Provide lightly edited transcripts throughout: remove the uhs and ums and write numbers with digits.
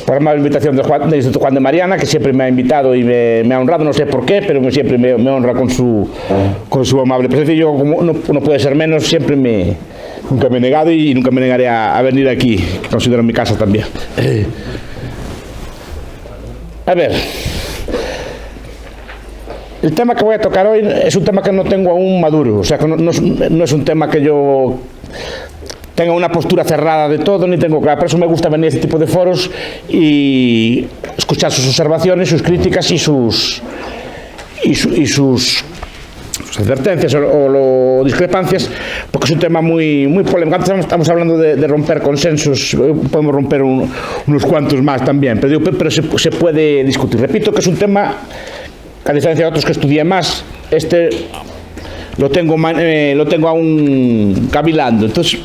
por la invitación de Juan de Mariana, que siempre me ha invitado y me ha honrado, no sé por qué, pero siempre me honra con su amable presencia. Yo, como no puede ser menos, nunca me he negado y nunca me negaré a venir aquí, que considero mi casa también. A ver, el tema que voy a tocar hoy es un tema que no tengo aún maduro, o sea, que no es un tema que yo tenga una postura cerrada de todo, ni tengo claro. Por eso me gusta venir a este tipo de foros y escuchar sus observaciones, sus críticas y sus advertencias o discrepancias, porque es un tema muy polémico. Antes estamos hablando de romper consensos, podemos romper unos cuantos más también, pero se puede discutir. Repito que es un tema, a diferencia de otros que estudié más, lo tengo aún cavilando. Entonces,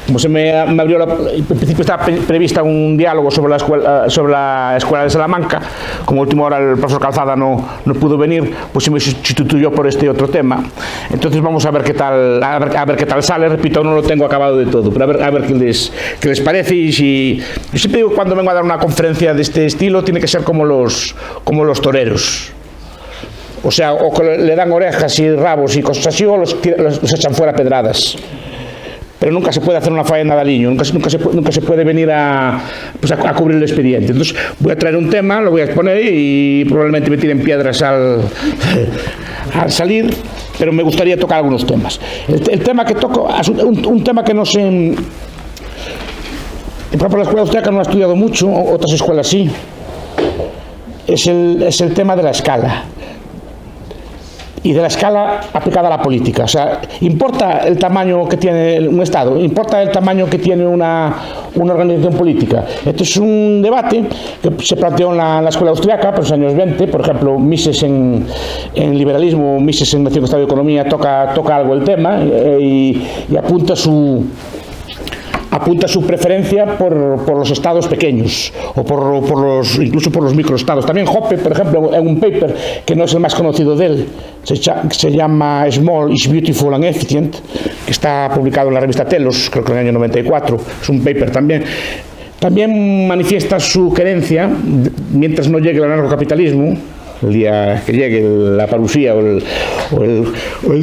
como se me abrió en principio estaba prevista un diálogo sobre la escuela de Salamanca, como a última hora el profesor Calzada no pudo venir, pues se me sustituyó por este otro tema. Entonces vamos a ver qué tal sale. Repito, no lo tengo acabado de todo, pero a ver qué les parece. Y yo siempre digo, cuando vengo a dar una conferencia de este estilo, tiene que ser como los toreros. O sea, o que le dan orejas y rabos y cosas así, o los echan fuera a pedradas. Pero nunca se puede hacer una faena de aliño, nunca se puede venir a cubrir el expediente. Entonces voy a traer un tema, lo voy a exponer y probablemente me tiren piedras al salir, pero me gustaría tocar algunos temas. El tema que toco es un tema que no sé. Por ejemplo, la escuela austríaca no ha estudiado mucho, otras escuelas sí. Es el tema de la escala. Y de la escala aplicada a la política. O sea, ¿importa el tamaño que tiene un Estado? ¿Importa el tamaño que tiene una organización política? Esto es un debate que se planteó en la escuela austriaca por los años 20. Por ejemplo, Mises en liberalismo, Mises en Nación, Estado y Economía toca algo el tema y apunta su preferencia por los estados pequeños o incluso por los microestados. También Hoppe, por ejemplo, en un paper que no es el más conocido de él, se llama Small is Beautiful and Efficient, que está publicado en la revista Telos, creo que en el año 94, es un paper también manifiesta su querencia, mientras no llegue el anarcocapitalismo, el día que llegue la parusía o el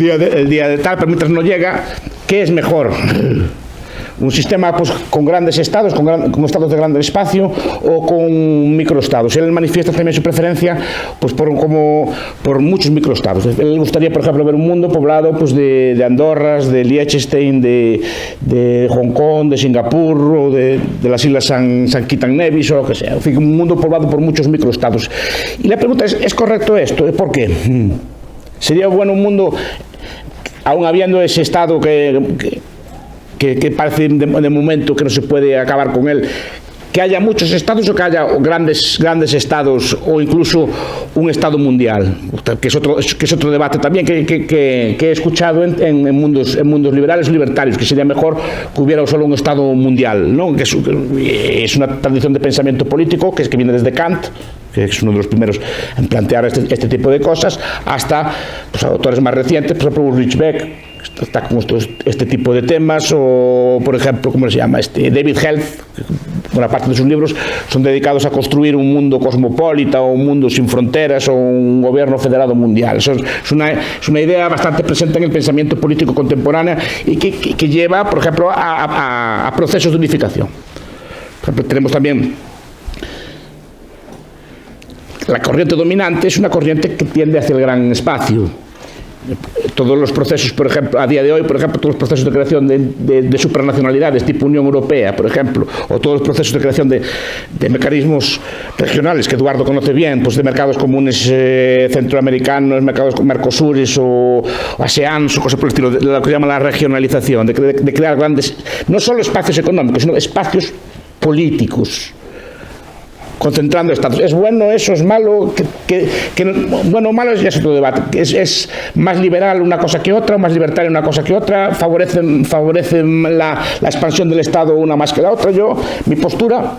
día de tal, pero mientras no llega, ¿qué es mejor? Un sistema pues, con grandes estados, con estados de gran espacio o con microestados. Él manifiesta también su preferencia pues, por muchos microestados. Él gustaría, por ejemplo, ver un mundo poblado pues, de Andorras, de Liechtenstein, de Hong Kong, de Singapur o de las islas San Kitts and Nevis o lo que sea. En fin, un mundo poblado por muchos microestados. Y la pregunta ¿es correcto esto? ¿Por qué? ¿Sería bueno un mundo, aún habiendo ese estado que parece de momento que no se puede acabar con él, que haya muchos estados o que haya grandes estados o incluso un estado mundial, que es otro debate también que he escuchado en mundos liberales o libertarios, que sería mejor que hubiera solo un estado mundial, ¿no? Que es una tradición de pensamiento político que viene desde Kant, que es uno de los primeros en plantear este tipo de cosas, hasta pues, autores más recientes, por ejemplo Ulrich Beck, está con este tipo de temas, o por ejemplo, ¿cómo se llama? David Health, buena parte de sus libros son dedicados a construir un mundo cosmopolita o un mundo sin fronteras o un gobierno federado mundial. Eso es una idea bastante presente en el pensamiento político contemporáneo y que lleva, por ejemplo, a procesos de unificación. Por ejemplo, tenemos también la corriente dominante, es una corriente que tiende hacia el gran espacio. Todos los procesos, por ejemplo, a día de hoy, por ejemplo, todos los procesos de creación de supranacionalidades tipo Unión Europea, por ejemplo, o todos los procesos de creación de mecanismos regionales que Eduardo conoce bien, pues de mercados comunes centroamericanos, mercados Mercosures o ASEAN, o cosas por el estilo, de lo que se llama la regionalización, de crear grandes, no solo espacios económicos, sino espacios políticos, concentrando estados. ¿Es bueno eso? ¿Es malo? Bueno o malo ya es otro debate. ¿Es más liberal una cosa que otra, más libertaria una cosa que otra? ¿Favorecen la expansión del Estado una más que la otra? Mi postura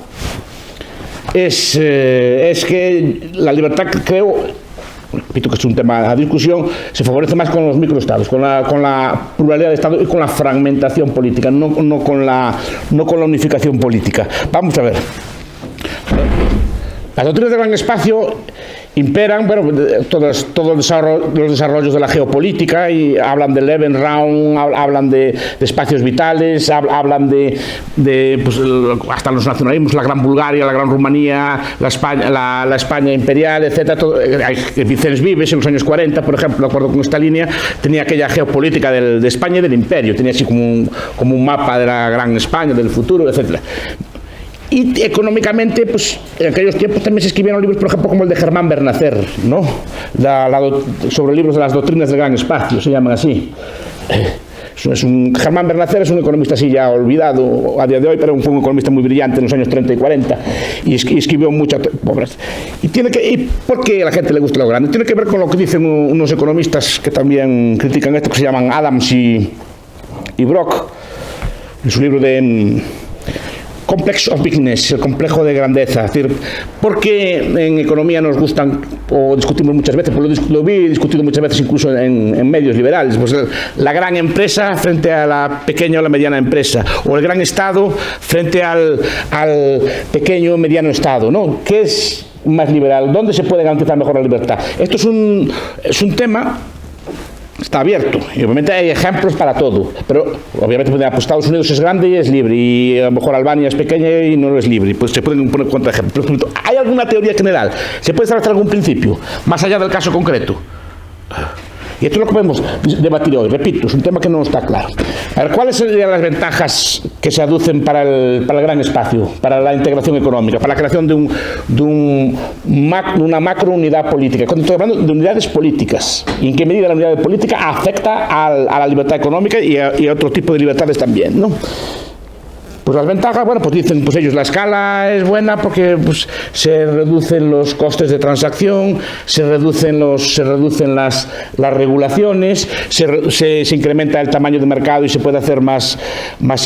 es que la libertad, creo, repito que es un tema a discusión, se favorece más con los microestados, con la pluralidad de estados y con la fragmentación política, no con la unificación política. Vamos a ver. Las doctrinas del gran espacio imperan, bueno, todos los desarrollos de la geopolítica, y hablan del Lebensraum, hablan de espacios vitales, hablan de pues, hasta los nacionalismos, la gran Bulgaria, la gran Rumanía, la España imperial, etc. Vicens Vives en los años 40, por ejemplo, de acuerdo con esta línea, tenía aquella geopolítica de España y del imperio, tenía así como un mapa de la gran España, del futuro, etc. Y económicamente, pues en aquellos tiempos también se escribieron libros, por ejemplo, como el de Germán Bernacer, ¿no? Sobre libros de las doctrinas del gran espacio, se llaman así. Germán Bernacer es un economista así ya olvidado a día de hoy, pero fue un economista muy brillante en los años 30 y 40 y escribió muchas obras. ¿Y por qué a la gente le gusta lo grande? Tiene que ver con lo que dicen unos economistas que también critican esto, que se llaman Adams y Brock, en su libro de Complex of Bigness, el complejo de grandeza. Es decir, porque en economía nos gustan, o discutimos muchas veces, pues lo vi discutido muchas veces incluso en medios liberales, pues la gran empresa frente a la pequeña o la mediana empresa, o el gran Estado frente al pequeño o mediano Estado, ¿no? ¿Qué es más liberal? ¿Dónde se puede garantizar mejor la libertad? Esto es un tema. Está abierto, y obviamente hay ejemplos para todo, pero obviamente pues, Estados Unidos es grande y es libre, y a lo mejor Albania es pequeña y no es libre, pues se pueden poner contraejemplos. ¿Hay alguna teoría general? ¿Se puede establecer algún principio, más allá del caso concreto? Y esto es lo que podemos debatir hoy. Repito, es un tema que no está claro. A ver, ¿cuáles serían las ventajas que se aducen para el gran espacio, para la integración económica, para la creación de una macrounidad política? Cuando estoy hablando de unidades políticas, ¿y en qué medida la unidad política afecta a la libertad económica y a otro tipo de libertades también, ¿no? Pues las ventajas, bueno, pues dicen pues ellos, la escala es buena porque pues, se reducen los costes de transacción, se reducen las regulaciones, se incrementa el tamaño de mercado y se puede hacer más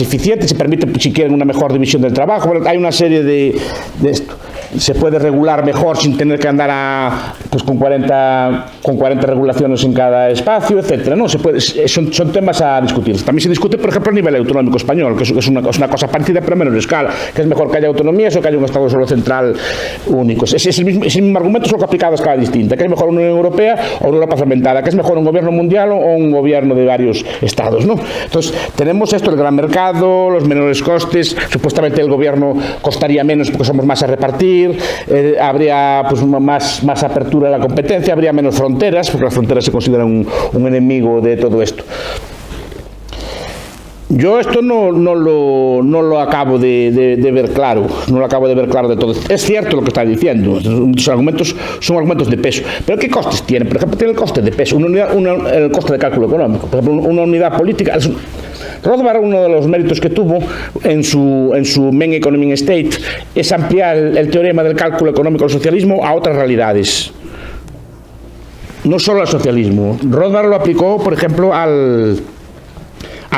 eficiente, se permite, si quieren, una mejor división del trabajo. Bueno, hay una serie de esto. Se puede regular mejor sin tener que andar con 40 regulaciones en cada espacio, etcétera, ¿no? Son temas a discutir. También se discute, por ejemplo, a nivel autonómico español, que es una cosa parecida pero a menor escala, que es mejor que haya autonomías o que haya un Estado solo central único. Es el mismo argumento, solo que aplicado a escala distinta. ¿Que es mejor una Unión Europea o una Europa fragmentada? ¿Que es mejor un gobierno mundial o un gobierno de varios estados, ¿no? Entonces, tenemos esto, el gran mercado, los menores costes, supuestamente el gobierno costaría menos porque somos más a repartir, habría pues, más apertura a la competencia, habría menos fronteras, porque las fronteras se consideran un enemigo de todo esto. Yo esto no lo acabo de ver claro, no lo acabo de ver claro de todo. Es cierto lo que está diciendo, son argumentos de peso, pero ¿qué costes tiene? Por ejemplo, tiene el coste de peso, el coste de cálculo económico. Por ejemplo, una unidad política. Rothbard, uno de los méritos que tuvo en su Main Economic State es ampliar el teorema del cálculo económico del socialismo a otras realidades, no solo al socialismo. Rothbard lo aplicó, por ejemplo, a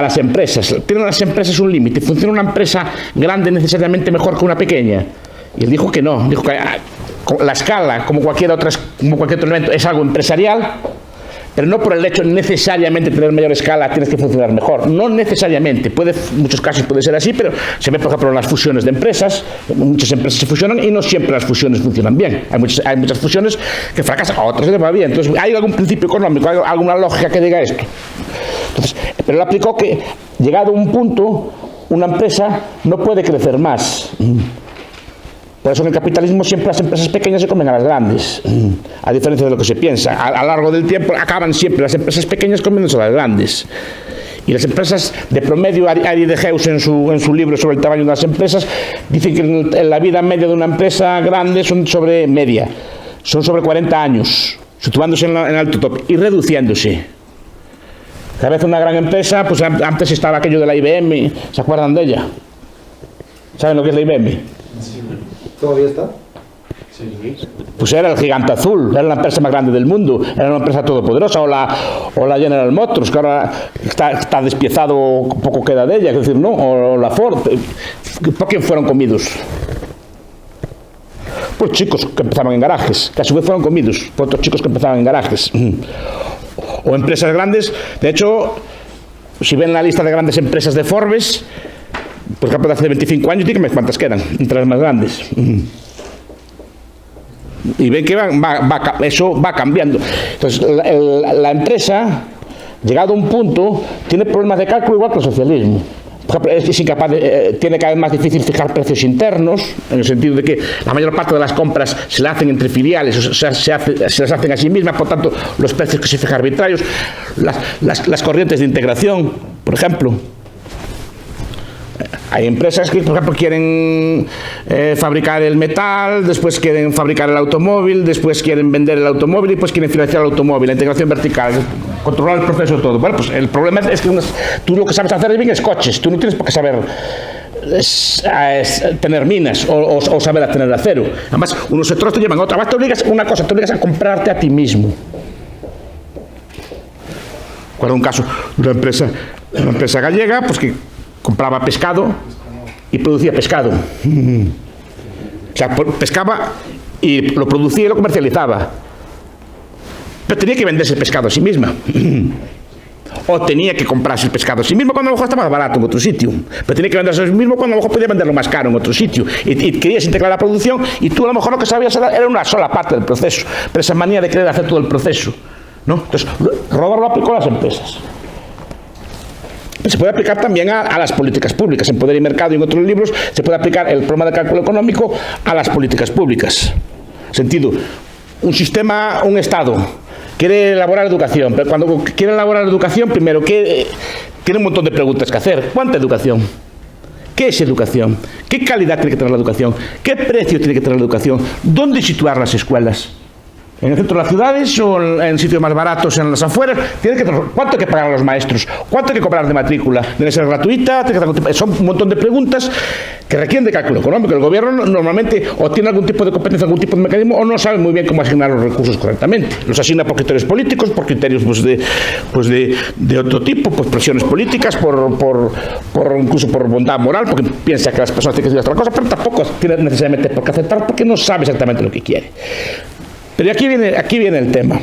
las empresas. ¿Tienen las empresas un límite? ¿Funciona una empresa grande necesariamente mejor que una pequeña? Y él dijo que no, dijo que la escala, como cualquier otro elemento, es algo empresarial, pero no por el hecho necesariamente de tener mayor escala tienes que funcionar mejor. No necesariamente, en muchos casos puede ser así, pero se ve, por ejemplo, en las fusiones de empresas. Muchas empresas se fusionan y no siempre las fusiones funcionan bien. Hay muchas fusiones que fracasan, a otras les va bien. Entonces, ¿hay algún principio económico, hay alguna lógica que diga esto? Entonces, pero él aplicó que, llegado a un punto, una empresa no puede crecer más. Por eso en el capitalismo siempre las empresas pequeñas se comen a las grandes, a diferencia de lo que se piensa. A lo largo del tiempo acaban siempre las empresas pequeñas comiéndose a las grandes. Y las empresas de promedio, Ari de Geus en su libro sobre el tamaño de las empresas, dice que en la vida media de una empresa grande son sobre 40 años, situándose en el alto top y reduciéndose. Cada vez una gran empresa, pues antes estaba aquello de la IBM, ¿se acuerdan de ella? ¿Saben lo que es la IBM? Sí. ¿Todavía está? Sí. Pues era el gigante azul, era la empresa más grande del mundo, era una empresa todopoderosa, o la General Motors, que ahora está despiezado, poco queda de ella, es decir, ¿no? O la Ford. ¿Por quién fueron comidos? Pues chicos que empezaban en garajes, que a su vez fueron comidos por otros chicos que empezaban en garajes. O empresas grandes. De hecho, si ven la lista de grandes empresas de Forbes, por ejemplo, de hace 25 años, díganme cuántas quedan entre las más grandes. Y ven que eso va cambiando. Entonces, la empresa, llegado a un punto, tiene problemas de cálculo igual que el socialismo. Por ejemplo, es incapaz tiene cada vez más difícil fijar precios internos, en el sentido de que la mayor parte de las compras se las hacen entre filiales, o sea, se las hacen a sí mismas, por tanto, los precios que se fijan arbitrarios, las corrientes de integración, por ejemplo. Hay empresas que, por ejemplo, quieren fabricar el metal, después quieren fabricar el automóvil, después quieren vender el automóvil y después quieren financiar el automóvil, la integración vertical, controlar el proceso de todo. Bueno, pues el problema es que tú lo que sabes hacer bien es coches, tú no tienes por qué saber tener minas o saber tener acero. Además, unos sectores te llevan a otra. Además, te obligas a comprarte a ti mismo. Recuerdo un caso de una empresa gallega, pues que compraba pescado y producía pescado. O sea, pescaba y lo producía y lo comercializaba. Pero tenía que venderse el pescado a sí misma. O tenía que comprarse el pescado a sí mismo cuando a lo mejor estaba más barato en otro sitio. Pero tenía que venderse a sí mismo cuando a lo mejor podía venderlo más caro en otro sitio. Y querías integrar la producción y tú a lo mejor lo que sabías era una sola parte del proceso. Pero esa manía de querer hacer todo el proceso, ¿no? Entonces, Rodar lo aplicó a las empresas. Se puede aplicar también a las políticas públicas. En Poder y Mercado y en otros libros se puede aplicar el problema de cálculo económico a las políticas públicas. Sentido, un sistema, un Estado quiere elaborar educación, pero cuando quiere elaborar educación, primero tiene un montón de preguntas que hacer. ¿Cuánta educación? ¿Qué es educación? ¿Qué calidad tiene que tener la educación? ¿Qué precio tiene que tener la educación? ¿Dónde situar las escuelas? ¿En el centro de las ciudades o en sitios más baratos, en las afueras? ¿Cuánto hay que pagar a los maestros? ¿Cuánto hay que cobrar de matrícula? ¿Debe ser gratuita? Son un montón de preguntas que requieren de cálculo económico. El gobierno normalmente o tiene algún tipo de competencia, algún tipo de mecanismo, o no sabe muy bien cómo asignar los recursos correctamente. Los asigna por criterios políticos, por criterios de otro tipo, por presiones políticas, incluso por bondad moral, porque piensa que las personas tienen que hacer otra cosa, pero tampoco tiene necesariamente por qué aceptar, porque no sabe exactamente lo que quiere. Pero aquí viene el tema.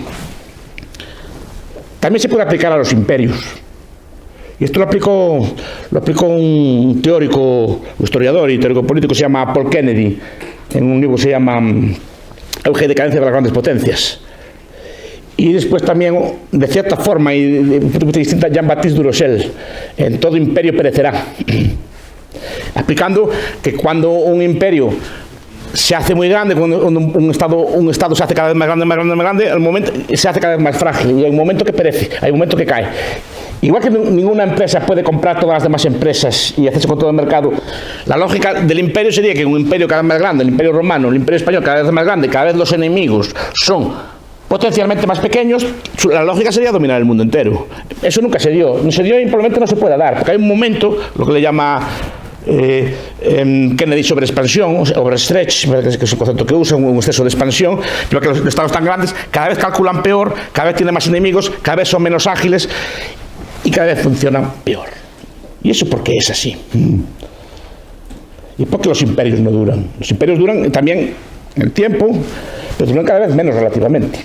También se puede aplicar a los imperios. Y esto lo aplicó un teórico, historiador y teórico político, se llama Paul Kennedy, en un libro que se llama Auge y decadencia de las grandes potencias. Y después también, de cierta forma, y de un punto de vista distinto, Jean-Baptiste Durocher, en Todo imperio perecerá. Aplicando que cuando un imperio se hace muy grande, cuando un estado se hace cada vez más grande, al momento se hace cada vez más frágil, y hay un momento que perece, hay un momento que cae. Igual que ninguna empresa puede comprar todas las demás empresas y hacerse con todo el mercado, la lógica del imperio sería que un imperio cada vez más grande, el imperio romano, el imperio español cada vez más grande, cada vez los enemigos son potencialmente más pequeños, la lógica sería dominar el mundo entero. Eso nunca se dio, y probablemente no se pueda dar, porque hay un momento, lo que le llama Kennedy sobre expansión, overstretch, que es un concepto que usa, un exceso de expansión, pero que los estados tan grandes cada vez calculan peor, cada vez tienen más enemigos, cada vez son menos ágiles y cada vez funcionan peor. ¿Y eso por qué es así? ¿Y por qué los imperios no duran? Los imperios duran también en el tiempo, pero duran cada vez menos relativamente.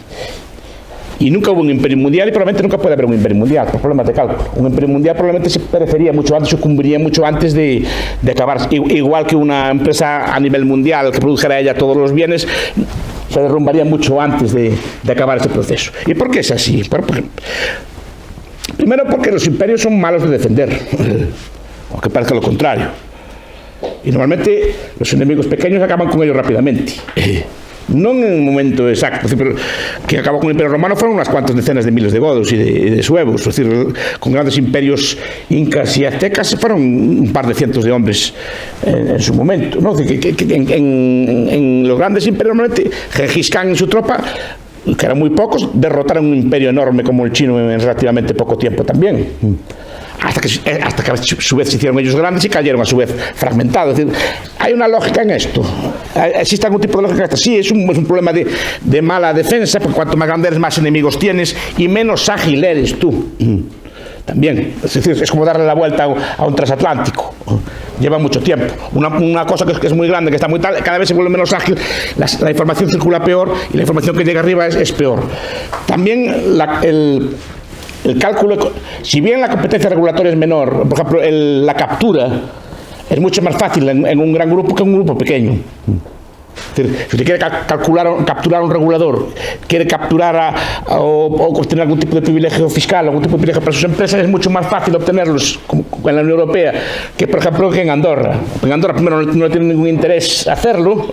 Y nunca hubo un imperio mundial y probablemente nunca puede haber un imperio mundial por problemas de cálculo. Un imperio mundial probablemente se perecería mucho antes, sucumbiría mucho antes de acabar. Igual que una empresa a nivel mundial que produjera ella todos los bienes, se derrumbaría mucho antes de acabar ese proceso. ¿Y por qué es así? Primero porque los imperios son malos de defender, aunque parezca lo contrario. Y normalmente los enemigos pequeños acaban con ellos rápidamente. No en el momento exacto, pero que acabó con el Imperio Romano fueron unas cuantas decenas de miles de godos y de suevos, es decir, con grandes imperios incas y aztecas fueron un par de cientos de hombres en su momento, ¿no? En los grandes imperios normalmente Gengis Khan y su tropa, que eran muy pocos, derrotaron un imperio enorme como el chino en relativamente poco tiempo también. Hasta que a su vez se hicieron ellos grandes y cayeron a su vez fragmentados. Es decir, hay una lógica en esto. ¿Existe algún tipo de lógica en esto? Sí, es un problema de mala defensa, porque cuanto más grande eres, más enemigos tienes y menos ágil eres tú. También, es decir, es como darle la vuelta a un transatlántico. Lleva mucho tiempo. Una cosa que es muy grande, que está muy tal, cada vez se vuelve menos ágil, la información circula peor y la información que llega arriba es peor. También el cálculo, si bien la competencia regulatoria es menor, por ejemplo, la captura es mucho más fácil en un gran grupo que en un grupo pequeño. Es decir, si usted quiere capturar a un regulador, quiere capturar o obtener algún tipo de privilegio fiscal, algún tipo de privilegio para sus empresas, es mucho más fácil obtenerlos en la Unión Europea que, por ejemplo, que en Andorra. En Andorra, primero, no tiene ningún interés hacerlo,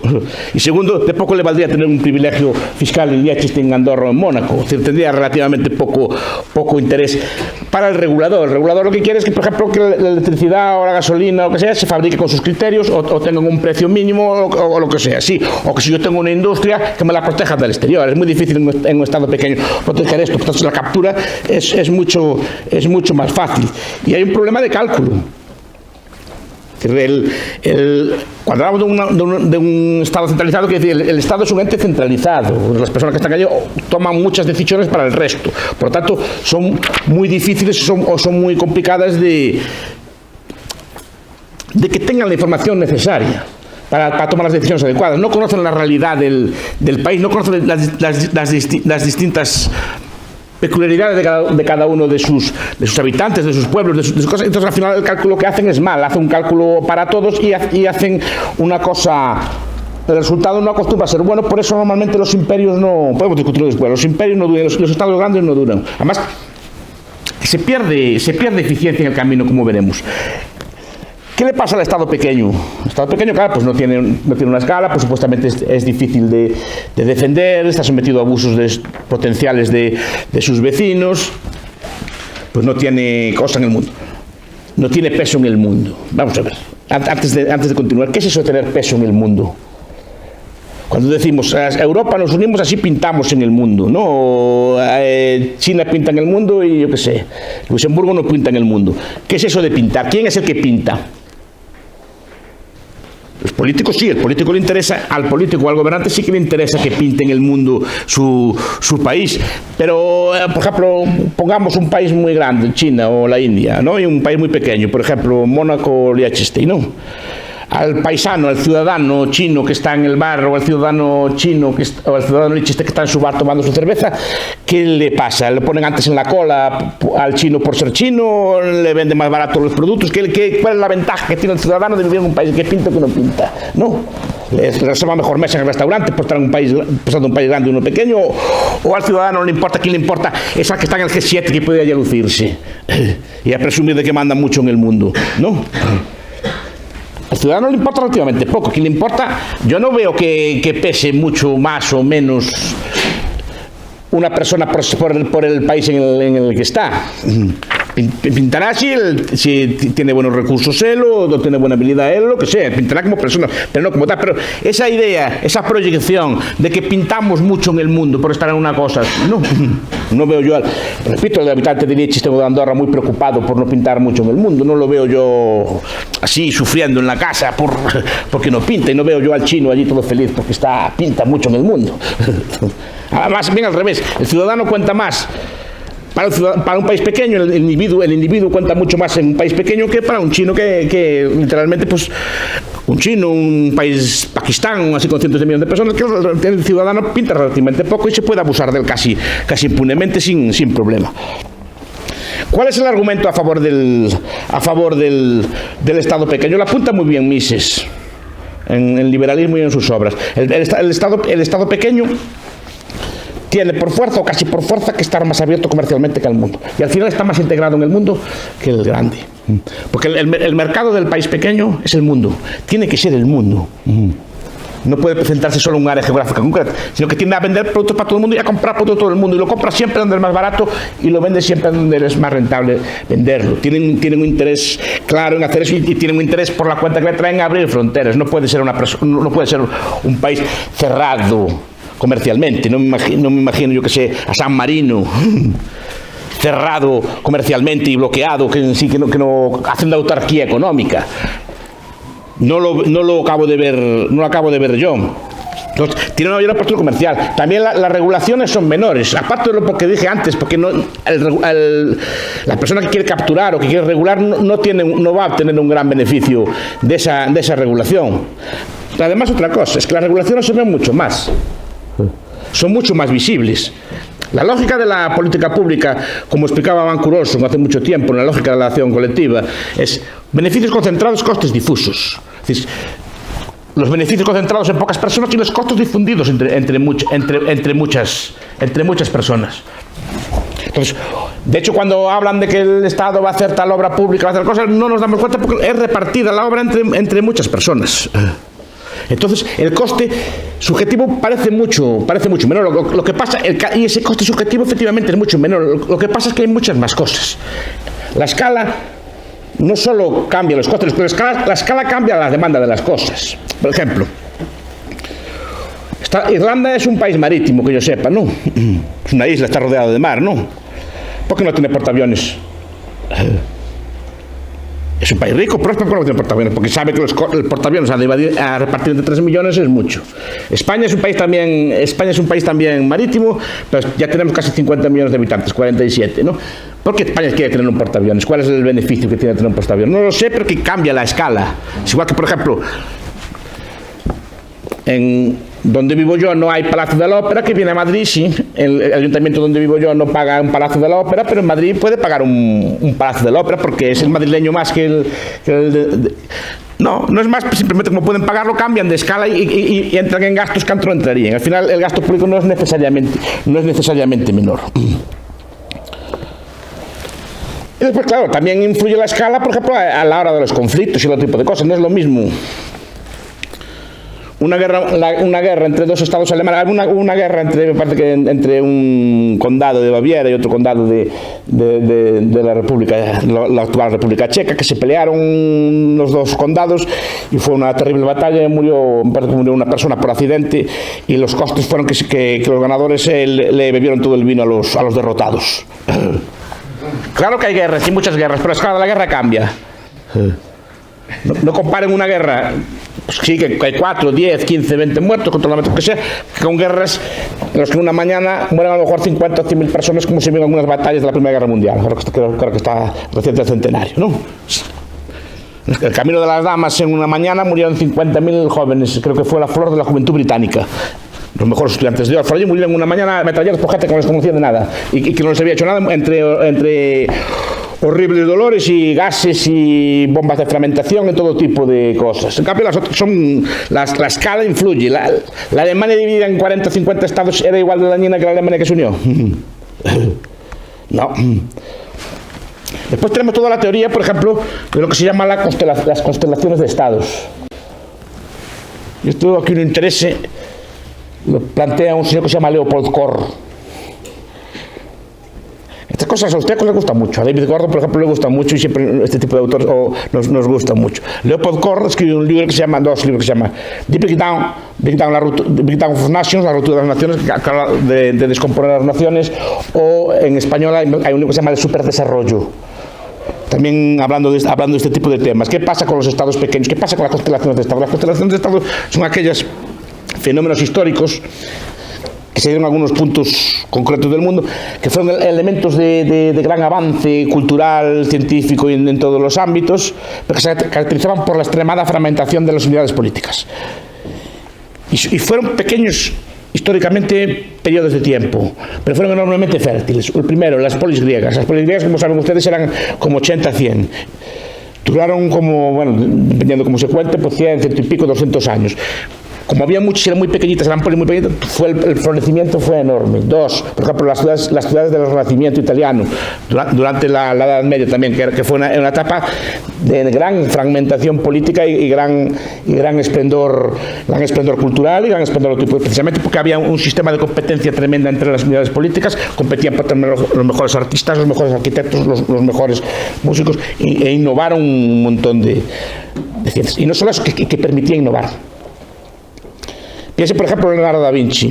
y segundo, de poco le valdría tener un privilegio fiscal en Liechtenstein, en Andorra o en Mónaco. Es decir, tendría relativamente poco interés para el regulador. El regulador lo que quiere es que, por ejemplo, que la electricidad o la gasolina o lo que sea se fabrique con sus criterios o tengan un precio mínimo o lo que sea, sí. O que si yo tengo una industria, que me la proteja del exterior. Es muy difícil en un estado pequeño proteger esto. Entonces la captura es mucho más fácil. Y hay un problema de cálculo. Cuando hablamos de un Estado centralizado, quiere decir, el Estado es un ente centralizado. Las personas que están allí toman muchas decisiones para el resto. Por lo tanto, son muy difíciles o son muy complicadas de que tengan la información necesaria para tomar las decisiones adecuadas. No conocen la realidad del país, no conocen las distintas peculiaridades de cada uno de sus habitantes, de sus pueblos, de sus cosas. Entonces, al final, el cálculo que hacen es mal. Hacen un cálculo para todos y hacen una cosa. El resultado no acostumbra a ser bueno. Por eso normalmente los imperios no podemos discutirlo después. Los imperios no duran, los estados grandes no duran. Además, se pierde eficiencia en el camino, como veremos. ¿Qué le pasa al Estado pequeño? El Estado pequeño, claro, pues no tiene una escala, pues supuestamente es difícil de defender, está sometido a abusos potenciales de sus vecinos, pues no tiene cosa en el mundo, no tiene peso en el mundo. Vamos a ver, antes de continuar, ¿qué es eso de tener peso en el mundo? Cuando decimos, Europa nos unimos, así pintamos en el mundo, ¿no? China pinta en el mundo y yo qué sé, Luxemburgo no pinta en el mundo. ¿Qué es eso de pintar? ¿Quién es el que pinta? Los políticos sí, al político o al gobernante sí que le interesa que pinte en el mundo su país, pero por ejemplo, pongamos un país muy grande, China o la India, ¿no? Y un país muy pequeño, por ejemplo, Mónaco o Liechtenstein, ¿no? Al paisano, al ciudadano chino que está en el bar, o al ciudadano chino o al ciudadano liechtenstein que está en su bar tomando su cerveza, ¿qué le pasa? ¿Le ponen antes en la cola al chino por ser chino? ¿Le venden más barato los productos? ¿Cuál es la ventaja que tiene el ciudadano de vivir en un país que pinta o que no pinta? ¿No? ¿Le reserva mejor mesa en el restaurante por estar en un país grande y uno pequeño? ¿O al ciudadano no le importa? ¿Quién le importa? Es al que está en el G7 que puede allá lucirse y a presumir de que manda mucho en el mundo, ¿no? Al ciudadano le importa relativamente poco. ¿Quién le importa? Yo no veo que pese mucho más o menos una persona por el país en el que está. Pintará si tiene buenos recursos él o tiene buena habilidad él, lo que sea, pintará como persona, pero no como tal. Pero esa idea, esa proyección de que pintamos mucho en el mundo por estar en una cosa, no veo yo, repito, el habitante de Liechtenstein o de Andorra muy preocupado por no pintar mucho en el mundo, no lo veo yo así sufriendo en la casa porque no pinta, y no veo yo al chino allí todo feliz porque pinta mucho en el mundo. Además, bien al revés, el ciudadano cuenta más. Para un país pequeño, el individuo cuenta mucho más en un país pequeño que para un chino que literalmente, pues, un país, Pakistán, así con cientos de millones de personas, que el ciudadano pinta relativamente poco y se puede abusar de él casi impunemente sin problema. ¿Cuál es el argumento a favor del Estado pequeño? Lo apunta muy bien Mises en el liberalismo y en sus obras. El Estado pequeño tiene por fuerza o casi por fuerza que estar más abierto comercialmente que el mundo. Y al final está más integrado en el mundo que el grande. Porque el mercado del país pequeño es el mundo. Tiene que ser el mundo. No puede presentarse solo en un área geográfica concreta, sino que tiende a vender productos para todo el mundo y a comprar productos de todo el mundo. Y lo compra siempre donde es más barato y lo vende siempre donde es más rentable venderlo. Tienen un interés claro en hacer eso y tienen un interés por la cuenta que le traen a abrir fronteras. No puede ser un país cerrado comercialmente. No me imagino yo que sé, a San Marino cerrado comercialmente y bloqueado, que no hacen de autarquía económica. No lo acabo de ver yo. Entonces, tiene una mayor apertura comercial. También las regulaciones son menores, aparte de lo que dije antes, porque la persona que quiere capturar o que quiere regular no va a obtener un gran beneficio de esa regulación. Además, otra cosa es que las regulaciones se ven mucho más. Son mucho más visibles. La lógica de la política pública, como explicaba Van Curoso hace mucho tiempo, en la lógica de la acción colectiva, es beneficios concentrados, costes difusos. Es decir, los beneficios concentrados en pocas personas y los costos difundidos entre muchas personas. Entonces, de hecho, cuando hablan de que el Estado va a hacer tal obra pública, va a hacer cosas, no nos damos cuenta porque es repartida la obra entre muchas personas. Entonces, el coste subjetivo parece mucho menor. Lo que pasa, y ese coste subjetivo efectivamente es mucho menor. Lo que pasa es que hay muchas más cosas. La escala no solo cambia los costes, la escala cambia la demanda de las cosas. Por ejemplo, Irlanda es un país marítimo, que yo sepa, ¿no? Es una isla, está rodeado de mar, ¿no? ¿Por qué no tiene portaaviones? Es un país rico, próspero, pero no tiene portaaviones, porque sabe que el portaaviones a repartir entre 3 millones es mucho. España es un país también marítimo, pero ya tenemos casi 50 millones de habitantes, 47, ¿no? ¿Por qué España quiere tener un portaaviones? ¿Cuál es el beneficio que tiene tener un portaaviones? No lo sé, pero que cambia la escala. Es igual que, por ejemplo, en donde vivo yo no hay Palacio de la Ópera, que viene a Madrid, sí. El ayuntamiento donde vivo yo no paga un Palacio de la Ópera, pero en Madrid puede pagar un Palacio de la Ópera porque es el madrileño más que el no es más, simplemente como pueden pagarlo, cambian de escala y entran en gastos que antes no entrarían. Al final el gasto público no es necesariamente menor. Y después, claro, también influye la escala, por ejemplo, a la hora de los conflictos y otro tipo de cosas. No es lo mismo una guerra entre dos estados alemanes, una guerra entre un condado de Baviera y otro condado de la República, la actual República Checa, que se pelearon los dos condados y fue una terrible batalla. Murió una persona por accidente y los costes fueron que los ganadores le bebieron todo el vino a los derrotados. Claro que hay guerras, y muchas guerras, pero es claro, la guerra cambia. No comparen una guerra, pues sí, que hay 4, 10, 15, 20 muertos, con todo lo que sea, con guerras en las que en una mañana mueren a lo mejor 50 o 100.000 personas, como se vio en algunas batallas de la Primera Guerra Mundial. Creo que está reciente el centenario, ¿no? El Camino de las Damas, en una mañana murieron 50.000 jóvenes, creo que fue la flor de la juventud británica. Los mejores estudiantes de Oxford murieron en una mañana ametrallados por gente que no les conocía de nada y que no les había hecho nada entre horribles dolores y gases y bombas de fragmentación y todo tipo de cosas. En cambio, la escala influye. La Alemania dividida en 40 o 50 estados era igual de dañina que la Alemania que se unió. No. Después tenemos toda la teoría, por ejemplo, de lo que se llama las constelaciones de estados. Y esto aquí un interés lo plantea un señor que se llama Leopold Kohr. Estas cosas a ustedes les gustan mucho. A David Gordon, por ejemplo, le gusta mucho, y siempre este tipo de autores nos gusta mucho. Leopold Kohr escribió dos libros que se llaman The Big Down of Nations, la ruptura de las naciones, que habla de descomponer las naciones, o en español hay un libro que se llama El Superdesarrollo, también hablando de este tipo de temas. ¿Qué pasa con los estados pequeños? ¿Qué pasa con las constelaciones de estado? Las constelaciones de estado son aquellos fenómenos históricos que se dieron en algunos puntos concretos del mundo, que fueron elementos de gran avance cultural, científico y en todos los ámbitos, pero que se caracterizaban por la extremada fragmentación de las unidades políticas. Y fueron pequeños, históricamente, periodos de tiempo, pero fueron enormemente fértiles. El primero, las polis griegas. Las polis griegas, como saben ustedes, eran como 80 a 100. Duraron como, bueno, dependiendo cómo se cuente, pues 100, 100 y pico, 200 años. Como había muchas, eran muy pequeñitas, eran muy pequeñitas, el florecimiento fue enorme. Dos, por ejemplo, las ciudades del Renacimiento italiano, durante la Edad Media también, que fue una etapa de gran fragmentación política y gran esplendor cultural y gran esplendor precisamente porque había un sistema de competencia tremenda entre las unidades políticas, competían por tener los mejores artistas, los mejores arquitectos, los mejores músicos, e innovaron un montón de ciencias. Y no solo eso, que permitía innovar. Piense, por ejemplo, Leonardo da Vinci.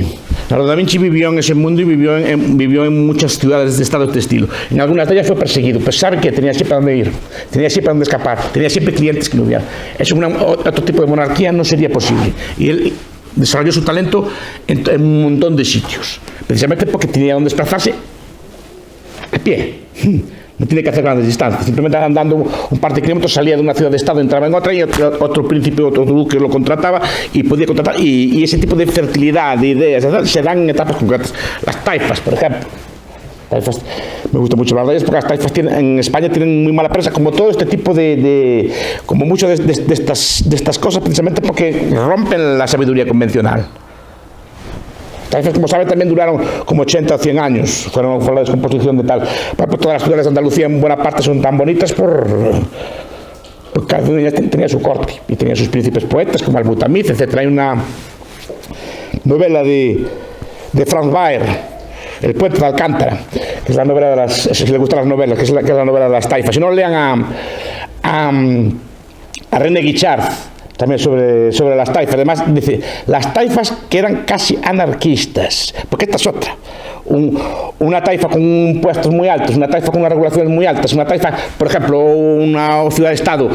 Leonardo da Vinci vivió en ese mundo y vivió en muchas ciudades de estado de estilo. En algunas de ellas fue perseguido, pero sabe que tenía siempre a dónde ir, tenía siempre a dónde escapar, tenía siempre clientes que no hubieran. Eso otro tipo de monarquía no sería posible. Y él desarrolló su talento en un montón de sitios, precisamente porque tenía donde desplazarse a pie. No tiene que hacer grandes distancias, simplemente andando un par de kilómetros salía de una ciudad de estado, entraba en otra y otro príncipe, otro duque lo contrataba y podía contratar, y ese tipo de fertilidad de ideas se dan en etapas concretas. Las taifas, por ejemplo, Taifas, me gusta mucho hablar de ellas porque las taifas en España tienen muy mala prensa, como todo este tipo como muchas de estas cosas, precisamente porque rompen la sabiduría convencional. Taifas, como saben, también duraron como 80 o 100 años, fueron la descomposición de tal. Todas las ciudades de Andalucía en buena parte son tan bonitas porque cada una tenía su corte y tenía sus príncipes poetas como Albutamiz, etc. Hay una novela de Franz Baer, El puente de Alcántara, que es la novela de las, si les gustan las novelas, que es la novela de las taifas. Si no, lean a René Guichard, también sobre las taifas. Además, dice, las taifas que eran casi anarquistas, porque esta es otra. Una taifa con impuestos muy altos, una taifa con unas regulaciones muy altas, una taifa, por ejemplo, una ciudad-estado.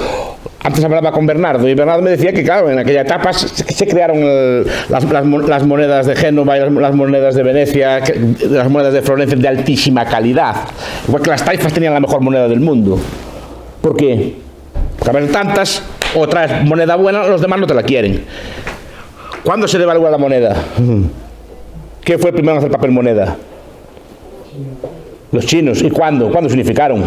Antes hablaba con Bernardo y Bernardo me decía que, claro, en aquella etapa se crearon las monedas de Génova y las monedas de Venecia, las monedas de Florencia de altísima calidad. Igual que las taifas tenían la mejor moneda del mundo. ¿Por qué? Porque a ver tantas, o traes moneda buena, los demás no te la quieren. ¿Cuándo se devalúa la moneda? ¿Qué fue el primero en hacer papel moneda? Los chinos. ¿Y cuándo? ¿Cuándo se unificaron?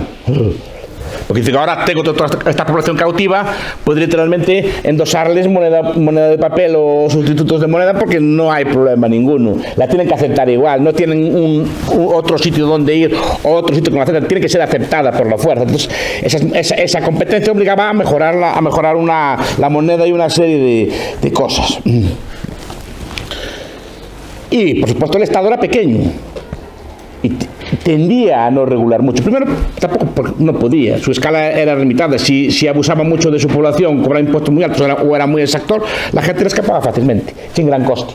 Porque dice que ahora tengo toda esta población cautiva, puedo literalmente endosarles moneda de papel o sustitutos de moneda porque no hay problema ninguno. La tienen que aceptar igual, no tienen otro sitio donde ir o otro sitio que no aceptan, tiene que ser aceptada por la fuerza. Entonces, esa competencia obligaba a mejorar la moneda y una serie de cosas. Y, por supuesto, el Estado era pequeño y tendía a no regular mucho. Primero, tampoco no podía, su escala era limitada. Si abusaba mucho de su población, cobraba impuestos muy altos o era muy exactor, la gente le escapaba fácilmente, sin gran coste.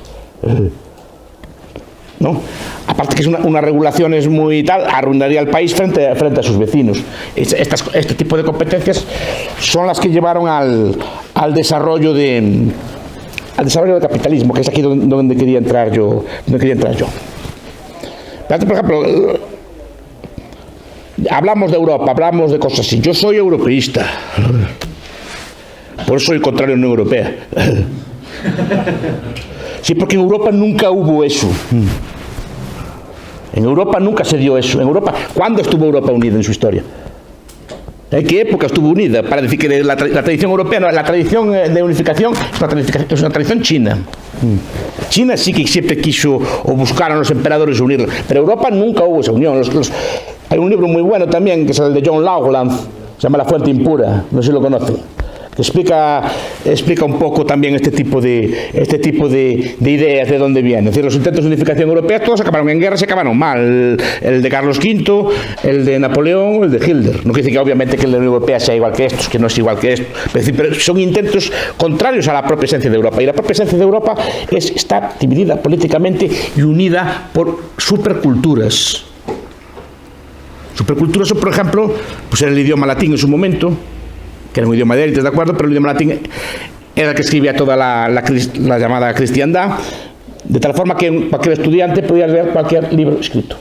¿No? Aparte que es unas regulaciones muy tal, arruinaría el país frente a sus vecinos. Este tipo de competencias son las que llevaron al desarrollo del capitalismo, que es aquí donde quería entrar yo. Por ejemplo, hablamos de Europa, hablamos de cosas así. Yo soy europeísta, por eso soy contrario a la Unión Europea. Sí, porque en Europa nunca hubo eso. En Europa nunca se dio eso. En Europa, ¿cuándo estuvo Europa unida en su historia? ¿En qué época estuvo unida? Para decir que la tradición europea, no, la tradición de unificación es una tradición china. China sí que siempre quiso o buscaron los emperadores unirla, pero Europa nunca hubo esa unión. Hay un libro muy bueno también, que es el de John Laughland, se llama La fuente impura, no sé si lo conocen, que explica un poco también este tipo de ideas, de dónde vienen. Es decir, los intentos de unificación europea todos acabaron en guerra, se acabaron mal. El de Carlos V, el de Napoleón, el de Hitler. No quiere decir que obviamente que la Unión Europea sea igual que estos, que no es igual que esto. Pero son intentos contrarios a la propia esencia de Europa. Y la propia esencia de Europa está dividida políticamente y unida por superculturas. Superculturas son, por ejemplo, pues era el idioma latín en su momento, que era un idioma de élites, ¿de acuerdo? Pero el idioma latín era el que escribía toda la llamada cristiandad, de tal forma que cualquier estudiante podía leer cualquier libro escrito.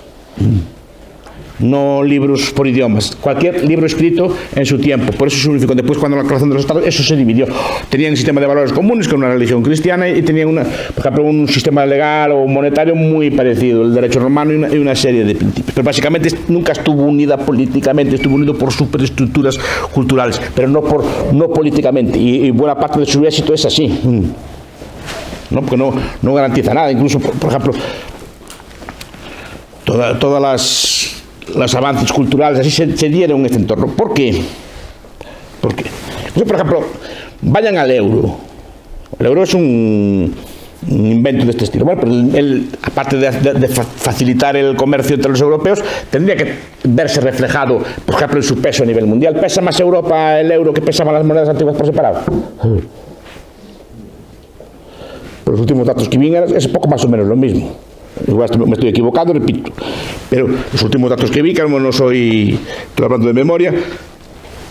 No libros por idiomas, cualquier libro escrito en su tiempo. Por eso se unificó. Después, cuando la creación de los estados, eso se dividió. Tenían un sistema de valores comunes con una religión cristiana y tenían, por ejemplo, un sistema legal o monetario muy parecido, el derecho romano y una serie de principios. Pero básicamente nunca estuvo unida políticamente, estuvo unido por superestructuras culturales, pero no políticamente. Y buena parte de su éxito es así. No, porque no garantiza nada. Incluso, por ejemplo, todas los avances culturales así se dieron en este entorno. ¿Por qué? Porque, por ejemplo, vayan al euro. El euro es un invento de este estilo. Bueno, pero aparte de facilitar el comercio entre los europeos, tendría que verse reflejado, por ejemplo, en su peso a nivel mundial. ¿Pesa más Europa el euro que pesaban las monedas antiguas por separado? Por los últimos datos que vi es poco más o menos lo mismo. Igual me estoy equivocando, repito, pero los últimos datos que vi, que no estoy hablando de memoria,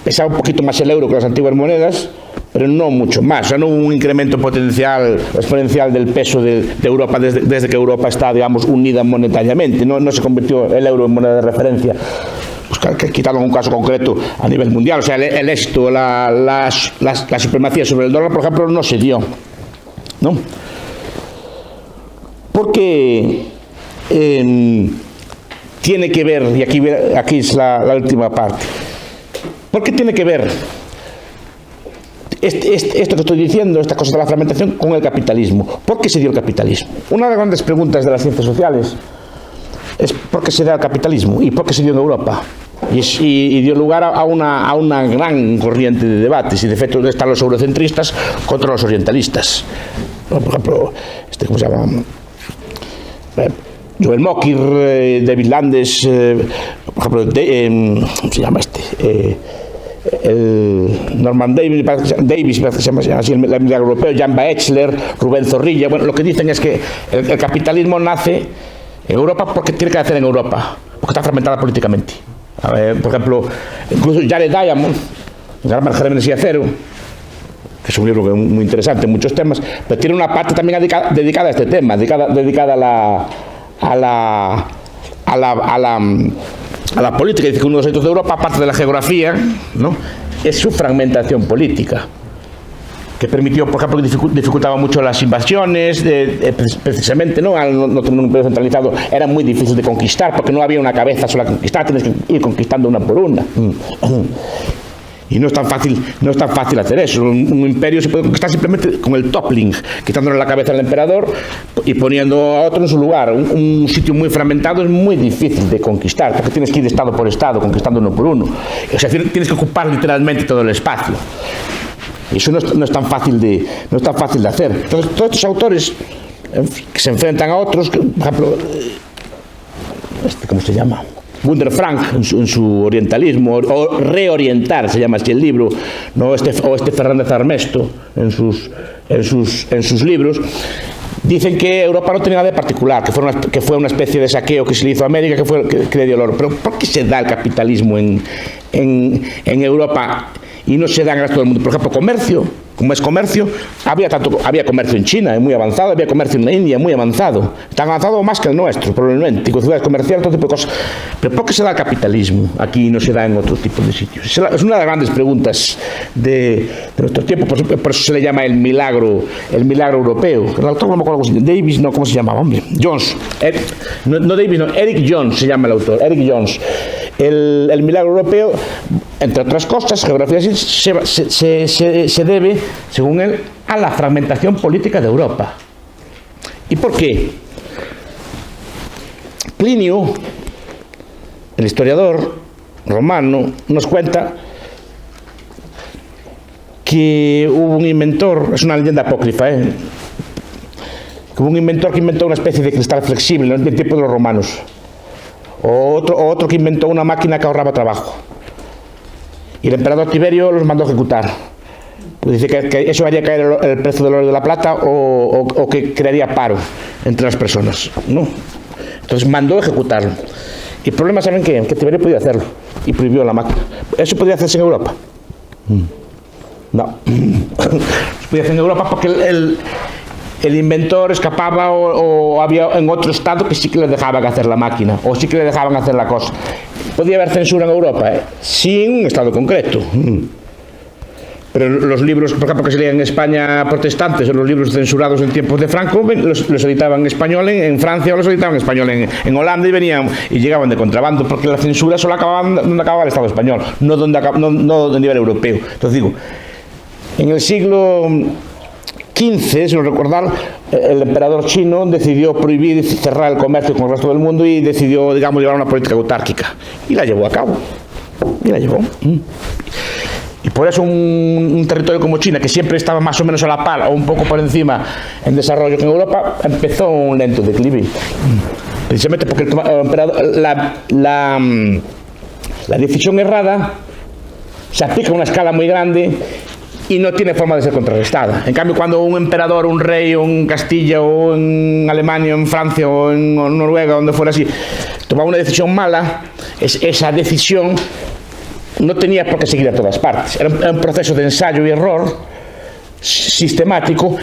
pesaba un poquito más el euro que las antiguas monedas, pero no mucho más. O sea, no hubo un incremento exponencial del peso de Europa desde que Europa está, digamos, unida monetariamente. No se convirtió el euro en moneda de referencia. Pues quitaron un caso concreto a nivel mundial. O sea, el éxito, la supremacía sobre el dólar, por ejemplo, no se dio, ¿no? Porque tiene que ver, y aquí es la última parte, ¿por qué tiene que ver esto que estoy diciendo, esta cosa de la fragmentación, con el capitalismo? ¿Por qué se dio el capitalismo? Una de las grandes preguntas de las ciencias sociales es por qué se da el capitalismo y por qué se dio en Europa. Y dio lugar a una gran corriente de debates, y de hecho están los eurocentristas contra los orientalistas. Por ejemplo, ¿cómo se llama? Joel Mokyr, David Landes, por ejemplo, ¿cómo se llama Norman Davis, parece que se llama así, el milagro europeo, Jan Baechler, Rubén Zorrilla. Bueno, lo que dicen es que el capitalismo nace en Europa porque tiene que nacer en Europa, porque está fragmentada políticamente. Por ejemplo, incluso Jared Diamond, Armas, Gérmenes y Acero, que es un libro muy interesante en muchos temas, pero tiene una parte también dedicada a este tema, dedicada a la política. Dice que uno de los hechos de Europa, aparte de la geografía, ¿no?, es su fragmentación política, que permitió, por ejemplo, que dificultaba mucho las invasiones, precisamente, ¿no? Al no tener un imperio centralizado era muy difícil de conquistar, porque no había una cabeza sola a conquistar, tienes que ir conquistando una por una. Y no es tan fácil hacer eso. Un imperio se puede conquistar simplemente con el toppling, quitándole la cabeza al emperador y poniendo a otro en su lugar. Un sitio muy fragmentado es muy difícil de conquistar, porque tienes que ir estado por estado, conquistando uno por uno. O sea, tienes que ocupar literalmente todo el espacio. Y eso no es tan fácil de hacer. Entonces, todos estos autores que se enfrentan a otros, por ejemplo, ¿cómo se llama? Gunther Frank en su orientalismo, o Reorientar se llama así el libro, ¿no? O Fernández Armesto en sus libros, dicen que Europa no tenía nada de particular, que fue una especie de saqueo que se le hizo a América, que le dio el oro. Pero ¿por qué se da el capitalismo en Europa y no se da en el resto del mundo? Por ejemplo, comercio. Como es comercio, había comercio en China, muy avanzado, había comercio en la India, muy avanzado, tan avanzado más que el nuestro, probablemente, con ciudades comerciales, todo tipo de cosas. Pero ¿por qué se da el capitalismo aquí y no se da en otro tipo de sitios? Es una de las grandes preguntas de nuestro tiempo, por eso se le llama el milagro europeo. El autor no me acuerdo cómo se llama, Davis, no, ¿cómo se llamaba? Hombre, Jones, no Davis, no, Eric Jones se llama el autor, Eric Jones. El milagro europeo, entre otras cosas, geografía, se debe, según él, a la fragmentación política de Europa. ¿Y por qué? Plinio, el historiador romano, nos cuenta que hubo un inventor, es una leyenda apócrifa, que hubo un inventor que inventó una especie de cristal flexible en el tiempo de los romanos. O otro que inventó una máquina que ahorraba trabajo. Y el emperador Tiberio los mandó a ejecutar. Pues dice que eso haría caer el precio del oro y de la plata, o que crearía paro entre las personas, ¿no? Entonces mandó a ejecutarlo. Y el problema, ¿saben qué? Que Tiberio podía hacerlo y prohibió la máquina. ¿Eso podía hacerse en Europa? No. Se podía hacer en Europa porque el inventor escapaba, o había en otro estado que sí que le dejaban hacer la máquina, o sí que le dejaban hacer la cosa. Podía haber censura en Europa, sin un estado concreto. Pero los libros, por ejemplo, que se leían en España protestantes, o los libros censurados en tiempos de Franco, los editaban en español en Francia, o los editaban en español en Holanda, y llegaban de contrabando, porque la censura solo acababa donde acababa el Estado español, no de nivel europeo. Entonces digo, en el siglo XV, si no recordar, el emperador chino decidió prohibir y cerrar el comercio con el resto del mundo, y decidió, digamos, llevar una política autárquica, y la llevó a cabo. Y por eso un territorio como China, que siempre estaba más o menos a la par o un poco por encima en desarrollo que en Europa, empezó un lento declive. Precisamente porque el emperador, la decisión errada se aplica a una escala muy grande y no tiene forma de ser contrarrestada. En cambio, cuando un emperador, un rey, o en Castilla, o en Alemania, o en Francia, o en Noruega, donde fuera así, tomaba una decisión mala, esa decisión no tenía por qué seguir a todas partes. Era un proceso de ensayo y error sistemático,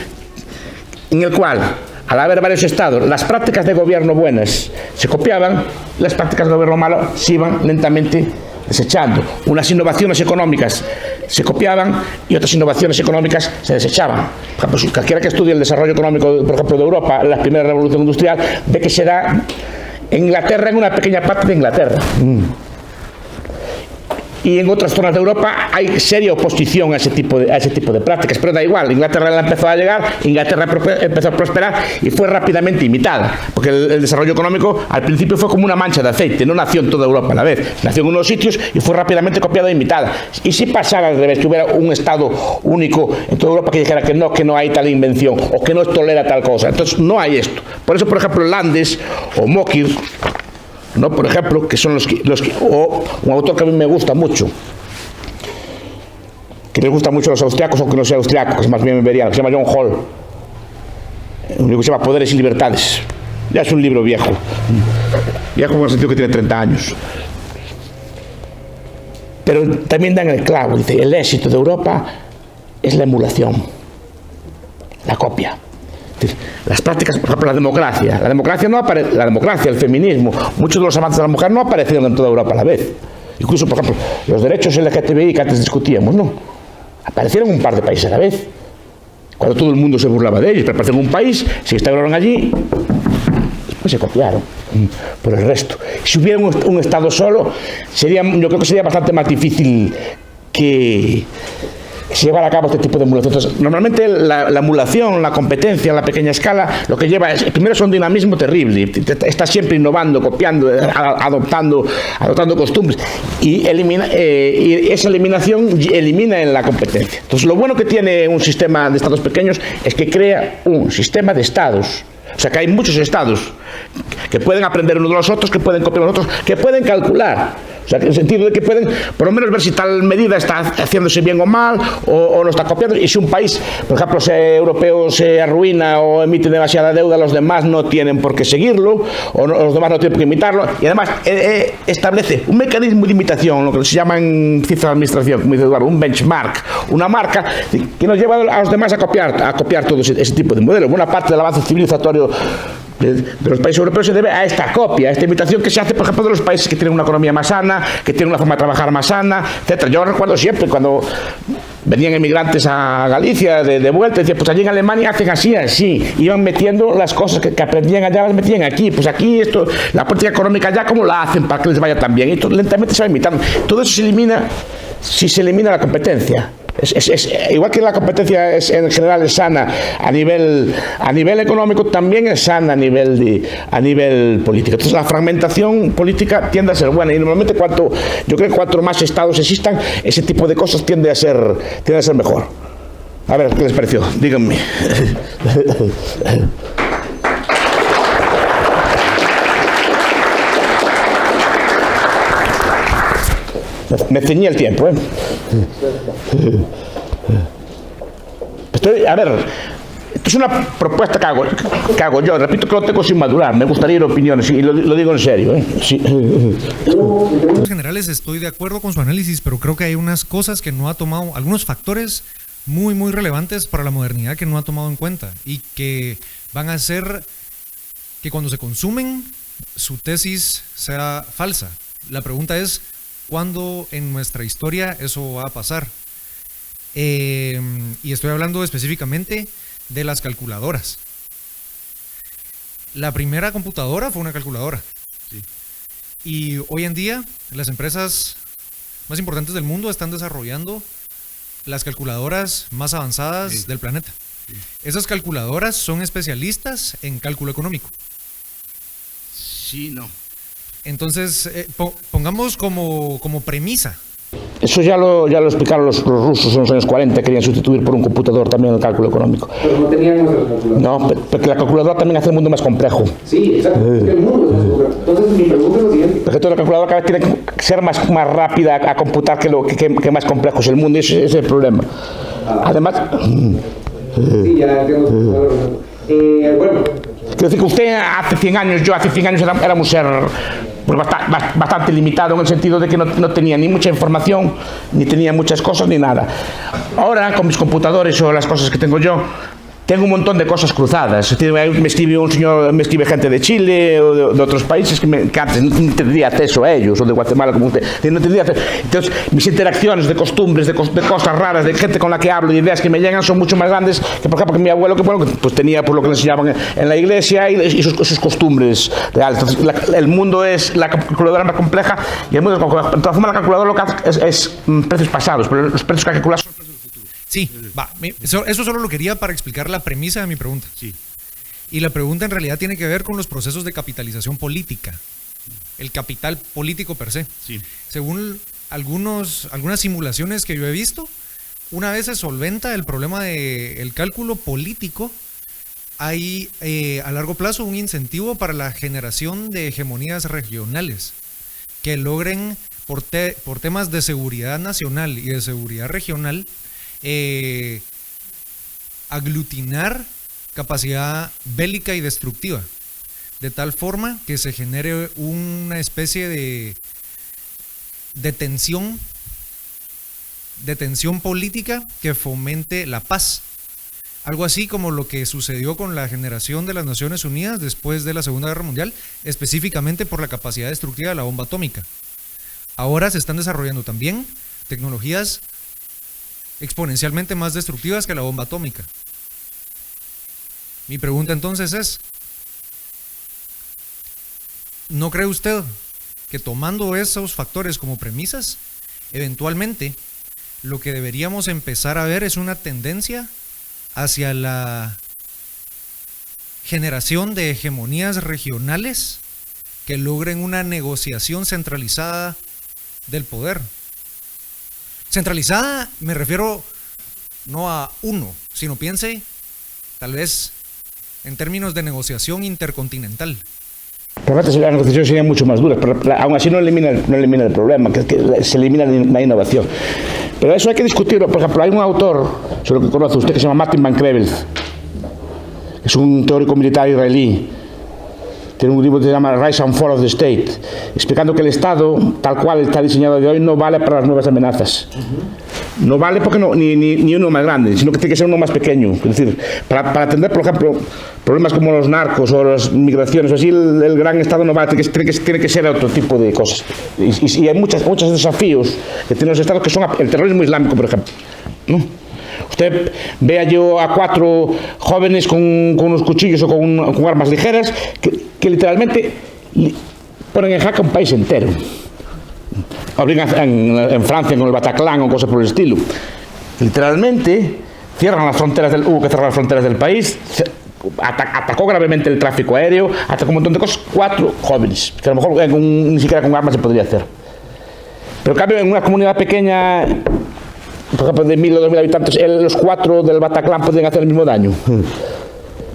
en el cual, al haber varios estados, las prácticas de gobierno buenas se copiaban, las prácticas de gobierno malas se iban lentamente desechando. Unas innovaciones económicas se copiaban y otras innovaciones económicas se desechaban. Por ejemplo, cualquiera que estudie el desarrollo económico, por ejemplo, de Europa, la primera revolución industrial, ve que se da En Inglaterra, en una pequeña parte de Inglaterra. Y en otras zonas de Europa hay seria oposición a ese tipo de prácticas, pero da igual. Inglaterra la empezó a llegar, Inglaterra empezó a prosperar y fue rápidamente imitada, porque el desarrollo económico al principio fue como una mancha de aceite, no nació en toda Europa a la vez, nació en unos sitios y fue rápidamente copiada e imitada. Y si pasara al revés, que hubiera un Estado único en toda Europa que dijera que no hay tal invención o que no tolera tal cosa, entonces no hay esto. Por eso, por ejemplo, Landes o Mockir, ¿no? Por ejemplo, que son los que o un autor que a mí me gusta mucho, que les gusta mucho a los austriacos, aunque no sea austriaco, que es más bien beberiano, que se llama John Hall, un libro que se llama Poderes y Libertades. Ya es un libro viejo en el sentido que tiene 30 años, pero también dan el clavo. Dice: el éxito de Europa es la emulación, la copia. Las prácticas, por ejemplo, la democracia el feminismo, muchos de los avances de la mujer no aparecieron en toda Europa a la vez. Incluso, por ejemplo, los derechos LGTBI que antes discutíamos, ¿no? Aparecieron en un par de países a la vez, cuando todo el mundo se burlaba de ellos, pero aparecieron en un país, se instauraron allí, después se copiaron por el resto. Si hubiera un Estado solo, yo creo que sería bastante más difícil que se llevar a cabo este tipo de emulación. Entonces, normalmente la emulación, la competencia en la pequeña escala, lo que lleva es, primero, es un dinamismo terrible. Está siempre innovando, copiando, adoptando costumbres, y esa eliminación elimina en la competencia. Entonces, lo bueno que tiene un sistema de estados pequeños es que crea un sistema de estados. O sea, que hay muchos estados que pueden aprender unos de los otros, que pueden copiar los otros, que pueden calcular. O sea, en el sentido de que pueden, por lo menos, ver si tal medida está haciéndose bien o mal, o no está copiando. Y si un país, por ejemplo, europeo se arruina o emite demasiada deuda, los demás no tienen por qué seguirlo, o los demás no tienen por qué imitarlo. Y además establece un mecanismo de imitación, lo que se llama en ciencias de la administración, como dice Eduardo, un benchmark, una marca que nos lleva a los demás a copiar todo ese tipo de modelos. Buena parte del avance civilizatorio de los países europeos se debe a esta copia, a esta imitación que se hace, por ejemplo, de los países que tienen una economía más sana, que tienen una forma de trabajar más sana, etcétera. Yo recuerdo siempre cuando venían emigrantes a Galicia de vuelta, decían: pues allí en Alemania hacen así, iban metiendo las cosas que aprendían allá, las metían aquí, pues aquí esto, la política económica allá, ¿cómo la hacen para que les vaya tan bien? Y esto lentamente se va imitando. Todo eso se elimina si se elimina la competencia. Igual que la competencia en general es sana a nivel económico, también es sana a nivel político. Entonces, la fragmentación política tiende a ser buena, y normalmente yo creo que cuanto más estados existan, ese tipo de cosas tiende a ser mejor. A ver, ¿qué les pareció? Díganme. Me ceñí el tiempo, ¿eh? A ver, esto es una propuesta que hago yo. Repito que lo tengo sin madurar. Me gustaría ir a opiniones, y lo digo en serio, ¿eh? Sí. En generales estoy de acuerdo con su análisis, pero creo que hay unas cosas que no ha tomado, algunos factores muy, muy relevantes para la modernidad que no ha tomado en cuenta, y que van a hacer que cuando se consumen, su tesis sea falsa. La pregunta es: ¿cuándo en nuestra historia eso va a pasar? Y estoy hablando específicamente de las calculadoras. La primera computadora fue una calculadora. Sí. Y hoy en día las empresas más importantes del mundo están desarrollando las calculadoras más avanzadas del planeta. Sí. Esas calculadoras son especialistas en cálculo económico. Sí, no. Entonces, pongamos como premisa. Eso ya lo explicaron los rusos en los años 40, querían sustituir por un computador también el cálculo económico. Pero no tenían nuestras calculadoras. No, porque la calculadora también hace el mundo más complejo. Sí, exacto. Es que el mundo es más complejo. Entonces, mi pregunta es lo siguiente. Porque toda la calculadora cada vez tiene que ser más rápida a computar que más complejo es el mundo, y ese es el problema. Además... Sí, ya entiendo. Bueno. Quiero decir que usted hace 100 años, yo hace 100 años era un ser pues bastante limitado, en el sentido de que no tenía ni mucha información, ni tenía muchas cosas, ni nada. Ahora, con mis computadores o las cosas que tengo yo, tengo un montón de cosas cruzadas. Es decir, me escribe un señor, me escribe gente de Chile o de otros países que antes no tendría acceso a ellos, o de Guatemala como usted. No tendría acceso. Entonces, mis interacciones de costumbres, de cosas raras, de gente con la que hablo, de ideas que me llegan, son mucho más grandes que, por ejemplo, que mi abuelo, que bueno, pues tenía por lo que le enseñaban en la iglesia y sus costumbres reales. Entonces, el mundo es la calculadora más compleja y el mundo es complejo. De todas formas, la calculadora lo que hace es precios pasados, pero los precios que hay que calcular son precios del futuro. Sí, va. Eso solo lo quería para explicar la premisa de mi pregunta. Sí. Y la pregunta en realidad tiene que ver con los procesos de capitalización política. El capital político per se. Sí. Según algunas simulaciones que yo he visto, una vez se solventa el problema del cálculo político, hay a largo plazo un incentivo para la generación de hegemonías regionales que logren, por temas de seguridad nacional y de seguridad regional, aglutinar capacidad bélica y destructiva, de tal forma que se genere una especie de tensión política que fomente la paz. Algo así como lo que sucedió con la generación de las Naciones Unidas después de la Segunda Guerra Mundial, específicamente por la capacidad destructiva de la bomba atómica. Ahora se están desarrollando también tecnologías exponencialmente más destructivas que la bomba atómica. Mi pregunta entonces es, ¿no cree usted que tomando esos factores como premisas, eventualmente lo que deberíamos empezar a ver es una tendencia hacia la generación de hegemonías regionales que logren una negociación centralizada del poder? Centralizada me refiero no a uno, sino piense tal vez en términos de negociación intercontinental. Realmente las negociaciones serían mucho más duras, pero aún así no elimina el problema, que se elimina la innovación. Pero eso hay que discutirlo. Por ejemplo, hay un autor, sobre lo que conoce usted, que se llama Martin Van Creveld, que es un teórico militar israelí. Tiene un libro que se llama Rise and Fall of the State, explicando que el Estado, tal cual está diseñado de hoy, no vale para las nuevas amenazas. No vale porque ni uno más grande, sino que tiene que ser uno más pequeño. Es decir, para atender, por ejemplo, problemas como los narcos o las migraciones, así el gran Estado no vale, tiene que ser otro tipo de cosas. Y hay muchos desafíos que tienen los Estados, que son el terrorismo islámico, por ejemplo, ¿no? Usted vea yo a 4 jóvenes con unos cuchillos o con armas ligeras que literalmente ponen en jaque un país entero. En Francia con el Bataclan o cosas por el estilo. Literalmente cierran las fronteras hubo que cerrar las fronteras del país, atacó gravemente el tráfico aéreo, atacó un montón de cosas. 4 jóvenes, que a lo mejor ni siquiera con armas se podría hacer. Pero en cambio en una comunidad pequeña, por ejemplo de 1000 o 2000 habitantes, los 4 del Bataclan podrían hacer el mismo daño.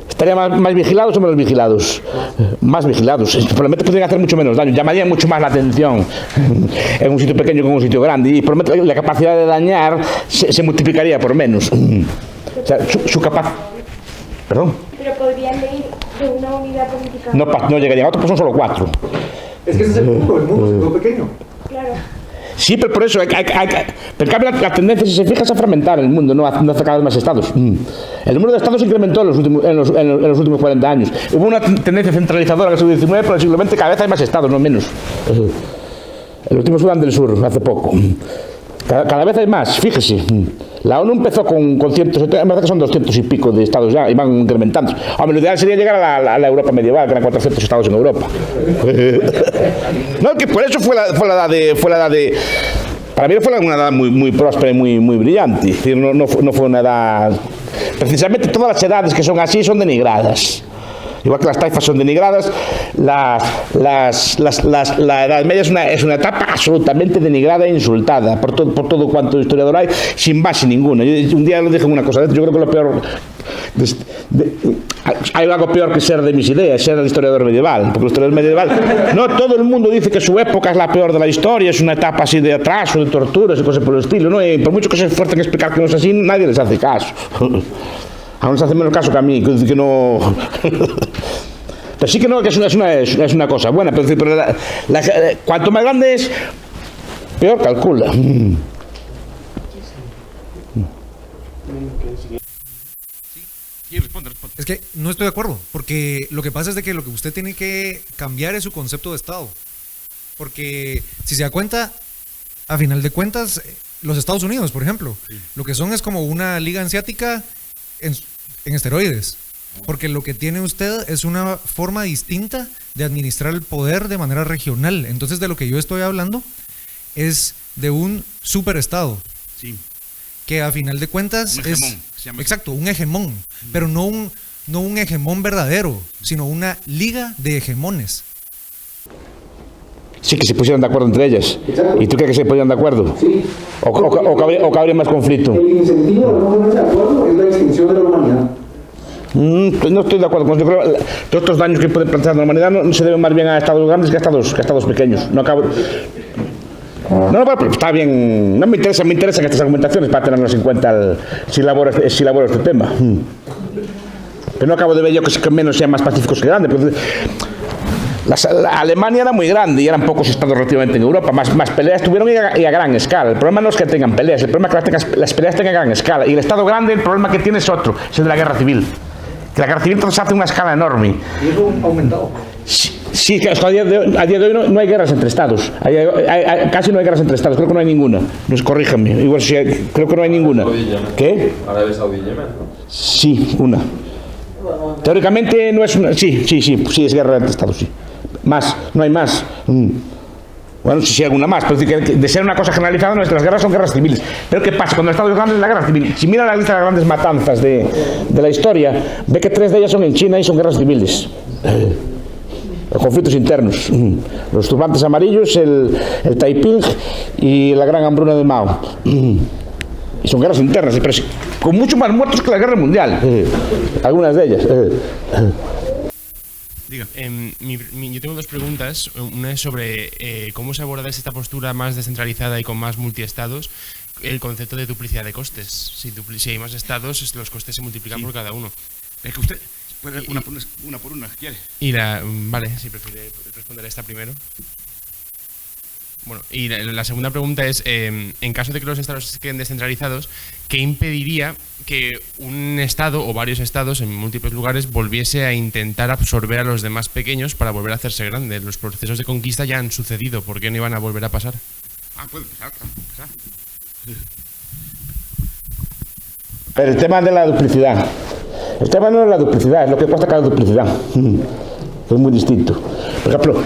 ¿Estarían más vigilados o menos vigilados? Más vigilados. Probablemente podrían hacer mucho menos daño. Llamarían mucho más la atención en un sitio pequeño que en un sitio grande. Y probablemente la capacidad de dañar se multiplicaría por menos. O sea, su capacidad... ¿Perdón? Pero podrían ir de una unidad política. No llegarían a otro, pues son solo 4. Es que ese es el mundo se quedó pequeño. Claro. Sí, pero por eso pero en cambio la tendencia, si se fija, es a fragmentar el mundo, no hace cada vez más estados. El número de estados se incrementó en los últimos 40 años. Hubo una tendencia centralizadora en el siglo XIX, pero en el siglo XX cada vez hay más estados, no menos. El último Sudán del Sur, hace poco. Cada vez hay más, fíjese. La ONU empezó con 170, me parece que son 200 y pico de estados ya, y van incrementando. Hombre, lo ideal sería llegar a la Europa medieval, que eran 400 estados en Europa. No, que por eso fue la edad de... Para mí fue una edad muy próspera y muy brillante. Es decir, no fue una edad... Precisamente todas las edades que son así son denigradas. Igual que las taifas son denigradas, la Edad Media es una etapa absolutamente denigrada e insultada por todo cuanto historiador hay, sin base ninguna. Yo un día lo dije en una cosa, yo creo que lo peor... hay algo peor que ser de mis ideas, ser el historiador medieval, porque el historiador medieval, no todo el mundo dice que su época es la peor de la historia, es una etapa así de atraso, de torturas y cosas por el estilo, ¿no? Y por mucho que se esfuercen a explicar que no es así, nadie les hace caso. Aún se hace menos caso que a mí, que no... Pero sí que no, que es una cosa buena, pero cuanto más grande es, peor calcula. Sí, Es que no estoy de acuerdo, porque lo que pasa es de que lo que usted tiene que cambiar es su concepto de Estado. Porque si se da cuenta, a final de cuentas, los Estados Unidos, por ejemplo, lo que son es como una liga asiática en esteroides. Porque lo que tiene usted es una forma distinta de administrar el poder de manera regional. Entonces, de lo que yo estoy hablando es de un superestado. Sí. Que a final de cuentas Un hegemón, se llama así. exacto, un hegemón, pero no un hegemón verdadero, sino una liga de hegemones. Sí, que se pusieran de acuerdo entre ellas. Exacto. ¿Y tú crees que se ponían de acuerdo? Sí. O que habría más conflicto? El incentivo de no ponerse de acuerdo es la extinción de la humanidad. No estoy de acuerdo con eso. Yo creo que todos estos daños que puede plantear la humanidad no se deben más bien a estados grandes que a estados pequeños. No acabo... No, pero está bien. No me interesan estas argumentaciones para tenerlas en cuenta si elaboro este tema. Pero no acabo de ver yo que menos sean más pacíficos que grandes. La Alemania era muy grande y eran pocos estados relativamente en Europa. Más peleas tuvieron y a gran escala. El problema no es que tengan peleas, el problema es que las peleas tengan a gran escala. Y el estado grande, el problema que tiene es otro, es el de la guerra civil. Que la guerra civil entonces hace una escala enorme. Y eso ha aumentado. Sí, que hasta a día de hoy no hay guerras entre estados. Casi no hay guerras entre estados, creo que no hay ninguna. Corríjanme, igual sí, creo que no hay ninguna. ¿Qué? Arabia Saudí y Yemen. Sí, una. Teóricamente no es una. Sí, es guerra entre estados, sí. Más, no hay más. Bueno, sí hay alguna más, pero de ser una cosa generalizada, nuestras guerras son guerras civiles. Pero ¿qué pasa? Cuando el Estado es grande es la guerra civil. Si mira la lista de las grandes matanzas de la historia, ve que 3 de ellas son en China y son guerras civiles. Los conflictos internos. Los turbantes amarillos, el Taiping y la gran hambruna de Mao. Y son guerras internas, pero con mucho más muertos que la guerra mundial. Algunas de ellas. Yo tengo 2 preguntas. Una es sobre cómo se aborda desde esta postura más descentralizada y con más multiestados el concepto de duplicidad de costes. Si hay más estados, los costes se multiplican por cada uno. Es que usted puede una por una, ¿quiere? Vale, si prefiere responder esta primero. Bueno, y la segunda pregunta es, en caso de que los estados queden descentralizados, ¿qué impediría que un estado o varios estados en múltiples lugares volviese a intentar absorber a los demás pequeños para volver a hacerse grande? Los procesos de conquista ya han sucedido, ¿por qué no iban a volver a pasar? Puede pasar. Pero el tema de la duplicidad. El tema no es la duplicidad, es lo que cuesta cada duplicidad. Es muy distinto. Por ejemplo,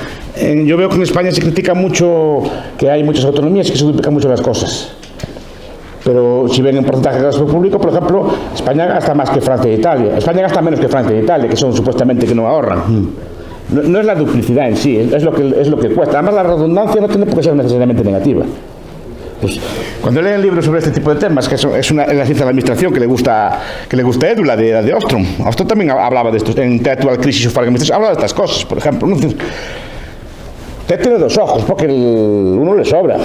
yo veo que en España se critica mucho que hay muchas autonomías y que se duplican mucho las cosas. Pero si ven en porcentaje de gasto público, por ejemplo, España gasta más que Francia e Italia. España gasta menos que Francia e Italia, que son supuestamente que no ahorran. No es la duplicidad en sí, es lo que cuesta. Además, la redundancia no tiene por qué ser necesariamente negativa. Pues, cuando leen libros sobre este tipo de temas, que es la ciencia de la administración que le gusta a Edu, la de Ostrom. Ostrom también hablaba de esto, en Intellectual Crisis of Administration, hablaba de estas cosas, por ejemplo. Usted tiene 2 ojos, porque uno le sobra.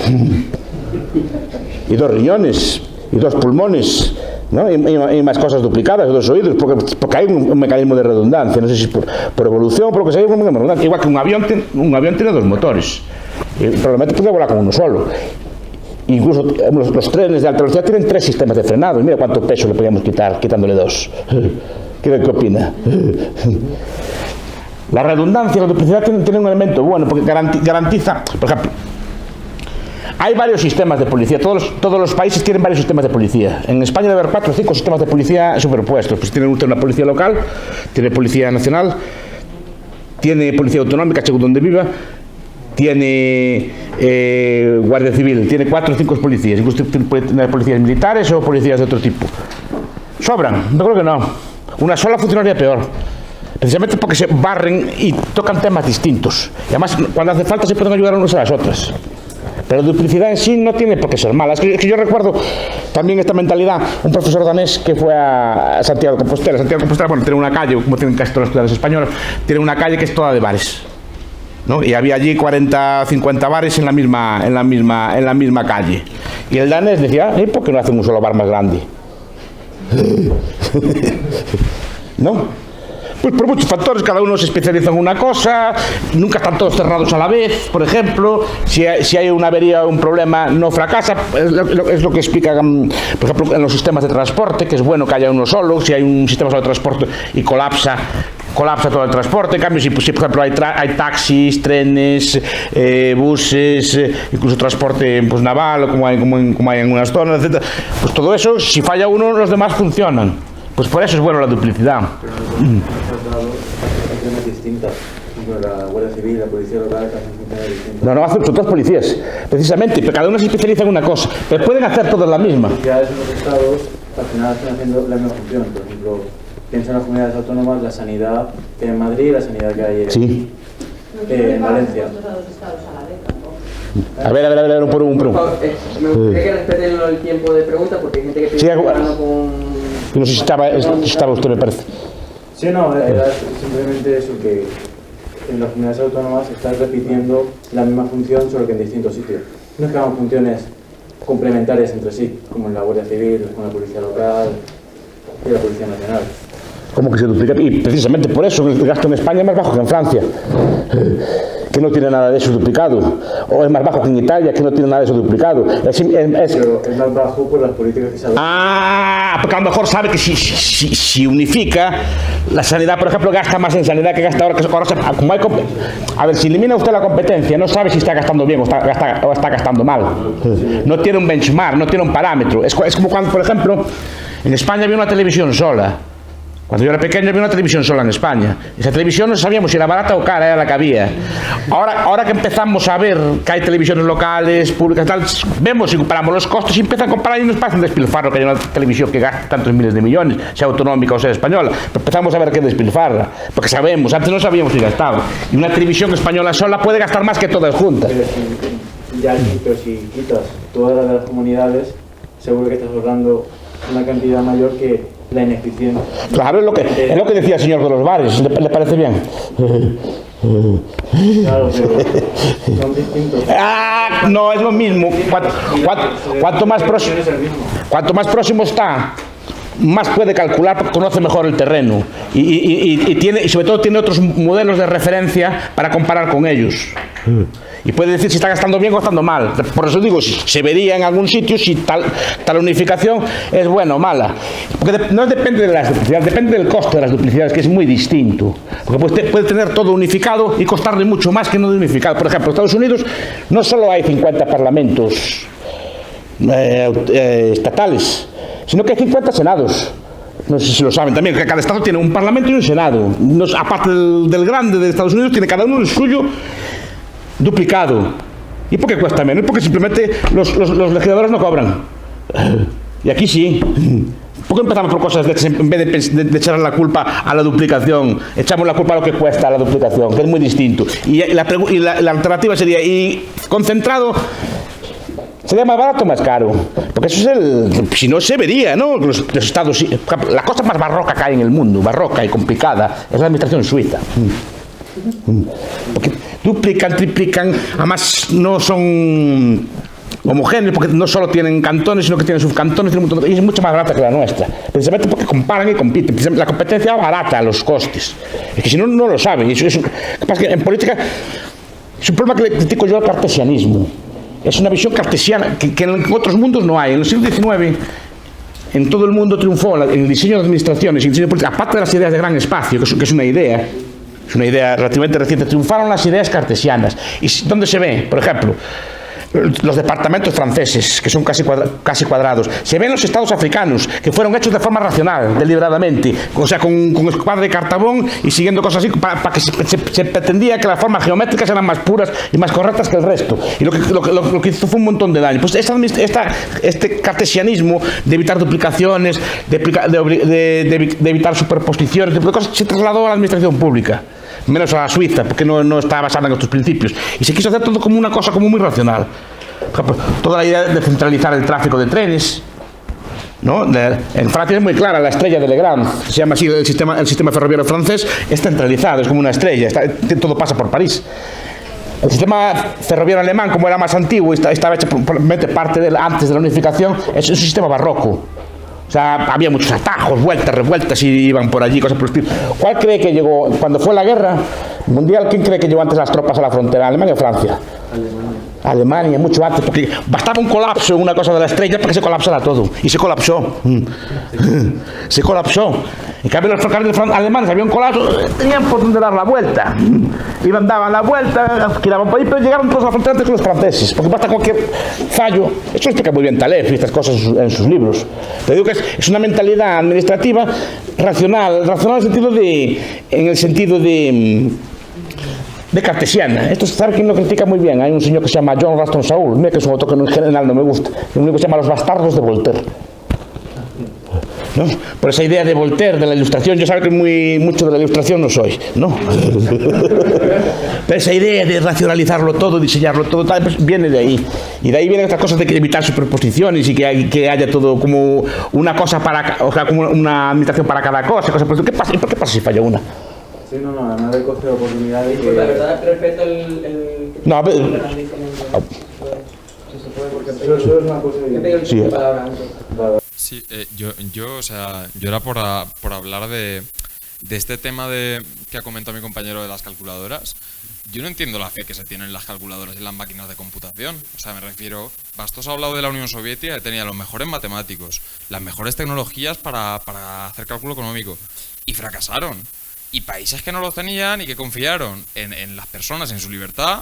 Y 2 riñones, y 2 pulmones, ¿no? Y más cosas duplicadas, 2 oídos, porque hay un mecanismo de redundancia, no sé si es por evolución o por lo que sea, hay un mecanismo de redundancia. Igual que un avión tiene 2 motores, y probablemente puede volar con uno solo. Incluso los trenes de alta velocidad tienen 3 sistemas de frenado, y mira cuánto peso le podríamos quitar quitándole 2. ¿Qué opina? La redundancia, la duplicidad tiene un elemento bueno, porque garantiza, por ejemplo, hay varios sistemas de policía, todos los países tienen varios sistemas de policía. En España debe haber 4 o 5 sistemas de policía superpuestos. Pues tiene usted una policía local, tiene policía nacional, tiene policía autonómica según donde viva, tiene guardia civil, tiene 4 o 5 policías, incluso puede tener policías militares o policías de otro tipo. ¿Sobran? Yo creo que no. Una sola funcionaría peor. Precisamente porque se barren y tocan temas distintos. Y además, cuando hace falta se pueden ayudar unos a las otras. Pero la duplicidad en sí no tiene por qué ser mala. Es que yo recuerdo también esta mentalidad, un profesor danés que fue a Santiago de Compostela. Santiago de Compostela, bueno, tiene una calle, como tienen casi todas las ciudades españolas, tiene una calle que es toda de bares, ¿no? Y había allí 40, 50 bares en la misma calle. Y el danés decía, ¿por qué no hacen un solo bar más grande? ¿No? Pues por muchos factores, cada uno se especializa en una cosa, nunca están todos cerrados a la vez, por ejemplo, si hay una avería o un problema no fracasa, es lo que explican, por ejemplo, en los sistemas de transporte, que es bueno que haya uno solo, si hay un sistema solo de transporte y colapsa todo el transporte. En cambio, si por ejemplo hay taxis, trenes, buses, incluso transporte pues, naval, como hay en algunas zonas, etc., pues todo eso, si falla uno, los demás funcionan. Pues por eso es bueno la duplicidad. Pero nosotros funciones distintas. La Guardia Civil, la Policía Local, hacen funciones distintas. No, son todas policías, precisamente, pero cada uno se especializa en una cosa, pero pueden hacer todas la misma. Las comunidades en los estados, al final, están haciendo la misma función. Por ejemplo, piensa en las comunidades autónomas, la sanidad que hay en Madrid, la sanidad que hay en Valencia. A ver, un por un. Me gustaría que respeten el tiempo de pregunta porque hay gente que Sí, está hablando con... No sé si estaba usted, me parece. Sí, no, era simplemente eso, que en las comunidades autónomas están repitiendo la misma función, solo que en distintos sitios. No es que hagan funciones complementarias entre sí, como en la Guardia Civil, con la Policía Local y la Policía Nacional. ¿Cómo que se duplica? Y precisamente por eso el gasto en España es más bajo que en Francia, que no tiene nada de eso duplicado. O es más bajo que en Italia, que no tiene nada de eso duplicado. Pero es más bajo por las políticas que se adoptan. Porque a lo mejor sabe que si unifica, la sanidad, por ejemplo, gasta más en sanidad que gasta ahora. Como a ver, si elimina usted la competencia, no sabe si está gastando bien o está gastando mal. No tiene un benchmark, no tiene un parámetro. Es como cuando, por ejemplo, en España había una televisión sola. Cuando yo era pequeño había una televisión sola en España. Esa televisión no sabíamos si era barata o cara, era la que había. Ahora que empezamos a ver que hay televisiones locales, públicas, tal, vemos y comparamos los costos y empiezan a comparar y nos parece un despilfarro que haya una televisión que gasta tantos miles de millones, sea autonómica o sea española. Pero empezamos a ver que despilfarra, porque sabemos, antes no sabíamos si gastaba. Y una televisión española sola puede gastar más que todas juntas. Pero si quitas todas las comunidades, seguro que estás ahorrando una cantidad mayor que la ineficiencia. Claro, es lo que decía el señor de los bares. ¿Le parece bien? Claro, pero son distintos. No, es lo mismo. Cuanto más próximo está, más puede calcular porque conoce mejor el terreno y sobre todo tiene otros modelos de referencia para comparar con ellos. Y puede decir si está gastando bien o gastando mal. Por eso digo, se vería en algún sitio si tal unificación es buena o mala. Porque no depende de las duplicidades, depende del costo de las duplicidades, que es muy distinto. Porque puede tener todo unificado y costarle mucho más que no unificado. Por ejemplo, en Estados Unidos no solo hay 50 parlamentos estatales, sino que hay 50 senados. No sé si lo saben también, que cada estado tiene un parlamento y un senado. Aparte del grande de Estados Unidos, tiene cada uno el suyo duplicado. ¿Y por qué cuesta menos? Porque simplemente los legisladores no cobran. Y aquí sí. ¿Por qué empezamos por cosas en vez de echar la culpa a la duplicación? Echamos la culpa a lo que cuesta la duplicación, que es muy distinto. Y la alternativa sería, ¿y concentrado sería más barato o más caro? Porque eso es si no se vería, ¿no? Los estados, la cosa más barroca que hay en el mundo, barroca y complicada, es la administración suiza. Porque duplican, triplican, además no son homogéneos, porque no solo tienen cantones, sino que tienen subcantones, y es mucho más barata que la nuestra, precisamente porque comparan y compiten. La competencia barata los costes, es que si no, no lo saben. Y eso pasa que en política es un problema que le critico yo al cartesianismo. Es una visión cartesiana que en otros mundos no hay. En el siglo XIX en todo el mundo triunfó el diseño de administraciones y el diseño de política, aparte de las ideas de gran espacio, que es una idea relativamente reciente, triunfaron las ideas cartesianas. ¿Y dónde se ve? Por ejemplo, los departamentos franceses, que son casi cuadrados. Se ven los estados africanos, que fueron hechos de forma racional, deliberadamente, o sea, con escuadra de cartabón y siguiendo cosas así, para que se pretendía que las formas geométricas eran más puras y más correctas que el resto. Y lo que hizo fue un montón de daño. Pues este cartesianismo de evitar duplicaciones, de evitar superposiciones, de cosas, se trasladó a la administración pública. Menos a la Suiza, porque no está basada en estos principios. Y se quiso hacer todo como una cosa como muy racional. Por ejemplo, toda la idea de centralizar el tráfico de trenes, ¿no? En Francia es muy clara, la estrella de Legrand, se llama así el sistema ferroviario francés, es centralizado, es como una estrella, todo pasa por París. El sistema ferroviario alemán, como era más antiguo y estaba hecho probablemente antes de la unificación, es un sistema barroco. O sea, había muchos atajos, vueltas, revueltas, y iban por allí, cosas por el estilo. ¿Cuál cree que llegó, cuando fue la guerra mundial, quién cree que llegó antes las tropas a la frontera, Alemania o Francia? Alemania, mucho antes, porque bastaba un colapso en una cosa de la estrella para que se colapsara todo. Y se colapsó. Se colapsó. En cambio, los ferrocarriles alemanes había un colapso, tenían por donde dar la vuelta. Iban, daban la vuelta, giraban por ahí, pero llegaron todos a la frontera antes que los franceses. Porque basta cualquier fallo. Eso lo explica muy bien Taleb y estas cosas en sus libros. Te digo que es una mentalidad administrativa racional en el sentido de cartesiana. Esto sabe quién lo critica muy bien. Hay un señor que se llama John Ralston Saul, mira que es un autor que en general no me gusta. Un libro que se llama Los bastardos de Voltaire. ¿No? Por esa idea de Voltaire, de la ilustración, yo sabe que mucho de la ilustración no soy, ¿no? Pero esa idea de racionalizarlo todo, diseñarlo todo, tal, pues viene de ahí. Y de ahí vienen estas cosas de evitar superposiciones y que haya todo como una cosa o sea, como una administración para cada cosa. ¿Por qué pasa si falla una? Sí, no, además del coste de oportunidad y que... La verdad, respeto el... No, a ver... Si se puede, porque... Eso es una cosa He pedido el Sí. tiempo de palabra antes. Sí, o sea, yo era por hablar de este tema que ha comentado mi compañero de las calculadoras. Yo no entiendo la fe que se tiene en las calculadoras y en las máquinas de computación. O sea, me refiero, Bastos ha hablado de la Unión Soviética, que tenía los mejores matemáticos, las mejores tecnologías para hacer cálculo económico, y fracasaron. Y países que no los tenían y que confiaron en las personas, en su libertad,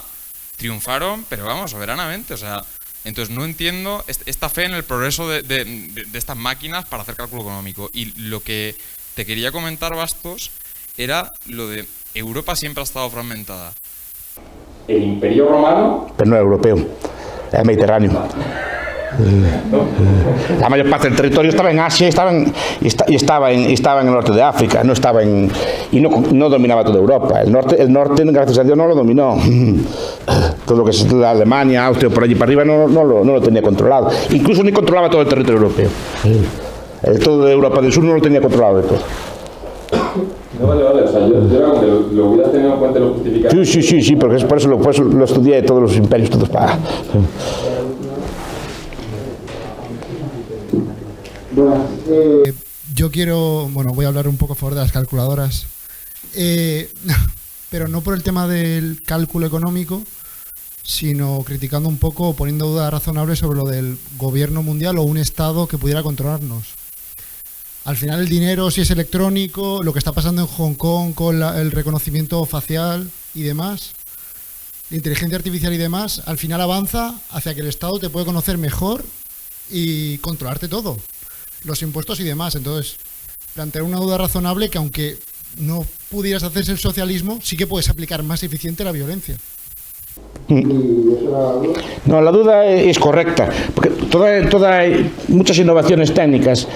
triunfaron, pero vamos, soberanamente. O sea, entonces no entiendo esta fe en el progreso de estas máquinas para hacer cálculo económico. Y lo que te quería comentar, Bastos, era lo de Europa siempre ha estado fragmentada. El Imperio Romano... Pero no era europeo, era mediterráneo. La mayor parte del territorio estaba en Asia y estaba en el norte de África, no dominaba toda Europa. El norte, gracias a Dios, no lo dominó. Todo lo que es la Alemania, Austria, por allí para arriba, no lo tenía controlado. Incluso ni controlaba todo el territorio europeo. Todo de Europa del Sur no lo tenía controlado de todo. No, vale, o sea, yo era como que lo hubieras tenido en cuenta y lo justificado. Sí, porque por eso lo estudié, todos los imperios, todos para... Yo voy a hablar un poco a favor de las calculadoras, pero no por el tema del cálculo económico, sino criticando un poco o poniendo dudas razonables sobre lo del gobierno mundial o un Estado que pudiera controlarnos. Al final el dinero, si es electrónico, lo que está pasando en Hong Kong con el reconocimiento facial y demás, la inteligencia artificial y demás, al final avanza hacia que el Estado te puede conocer mejor y controlarte todo, los impuestos y demás. Entonces, plantear una duda razonable que aunque no pudieras hacerse el socialismo, sí que puedes aplicar más eficiente la violencia. No, la duda es correcta, porque muchas innovaciones técnicas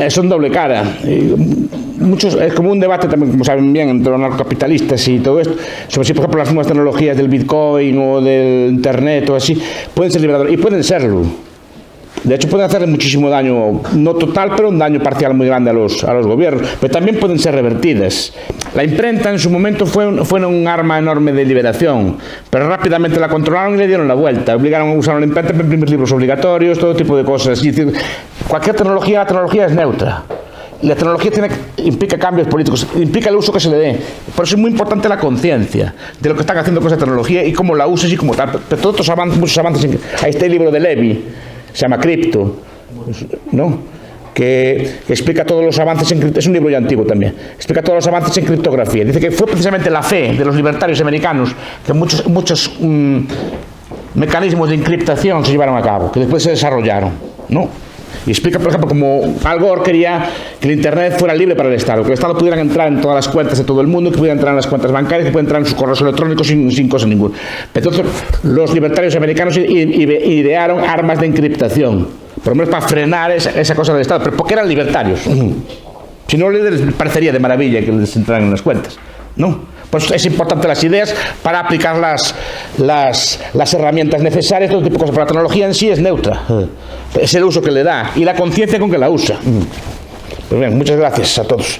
son doble cara. Es como un debate también, como saben bien, entre los narcocapitalistas y todo esto, sobre si, por ejemplo, las nuevas tecnologías del Bitcoin o del Internet o así, pueden ser liberadoras, y pueden serlo. De hecho, pueden hacerle muchísimo daño, no total, pero un daño parcial muy grande a los gobiernos, pero también pueden ser revertidas. La imprenta en su momento fue un arma enorme de liberación, pero rápidamente la controlaron y le dieron la vuelta. Obligaron a usar la imprenta para imprimir libros obligatorios, todo tipo de cosas. Es decir, cualquier tecnología, la tecnología es neutra. La tecnología implica cambios políticos, implica el uso que se le dé. Por eso es muy importante la conciencia de lo que están haciendo con esa tecnología y cómo la uses y cómo tal. Pero todos estos avances, muchos avances. Ahí está el libro de Levi, se llama Cripto, ¿no? Que explica todos los avances es un libro ya antiguo también, explica todos los avances en criptografía. Dice que fue precisamente la fe de los libertarios americanos que muchos mecanismos de encriptación se llevaron a cabo, que después se desarrollaron, ¿no? Y explica, por ejemplo, como Al Gore quería que el Internet fuera libre para el Estado, que el Estado pudiera entrar en todas las cuentas de todo el mundo, que pudiera entrar en las cuentas bancarias, que pudiera entrar en sus correos electrónicos sin cosa ninguna. Entonces, los libertarios americanos idearon armas de encriptación, por lo menos para frenar esa cosa del Estado, pero porque eran libertarios. Si no, les parecería de maravilla que les entraran en las cuentas, ¿no? Pues es importante las ideas para aplicar las herramientas necesarias, todo tipo de cosas. Pero la tecnología en sí es neutra. Es el uso que le da y la conciencia con que la usa. Pues bien, muchas gracias a todos.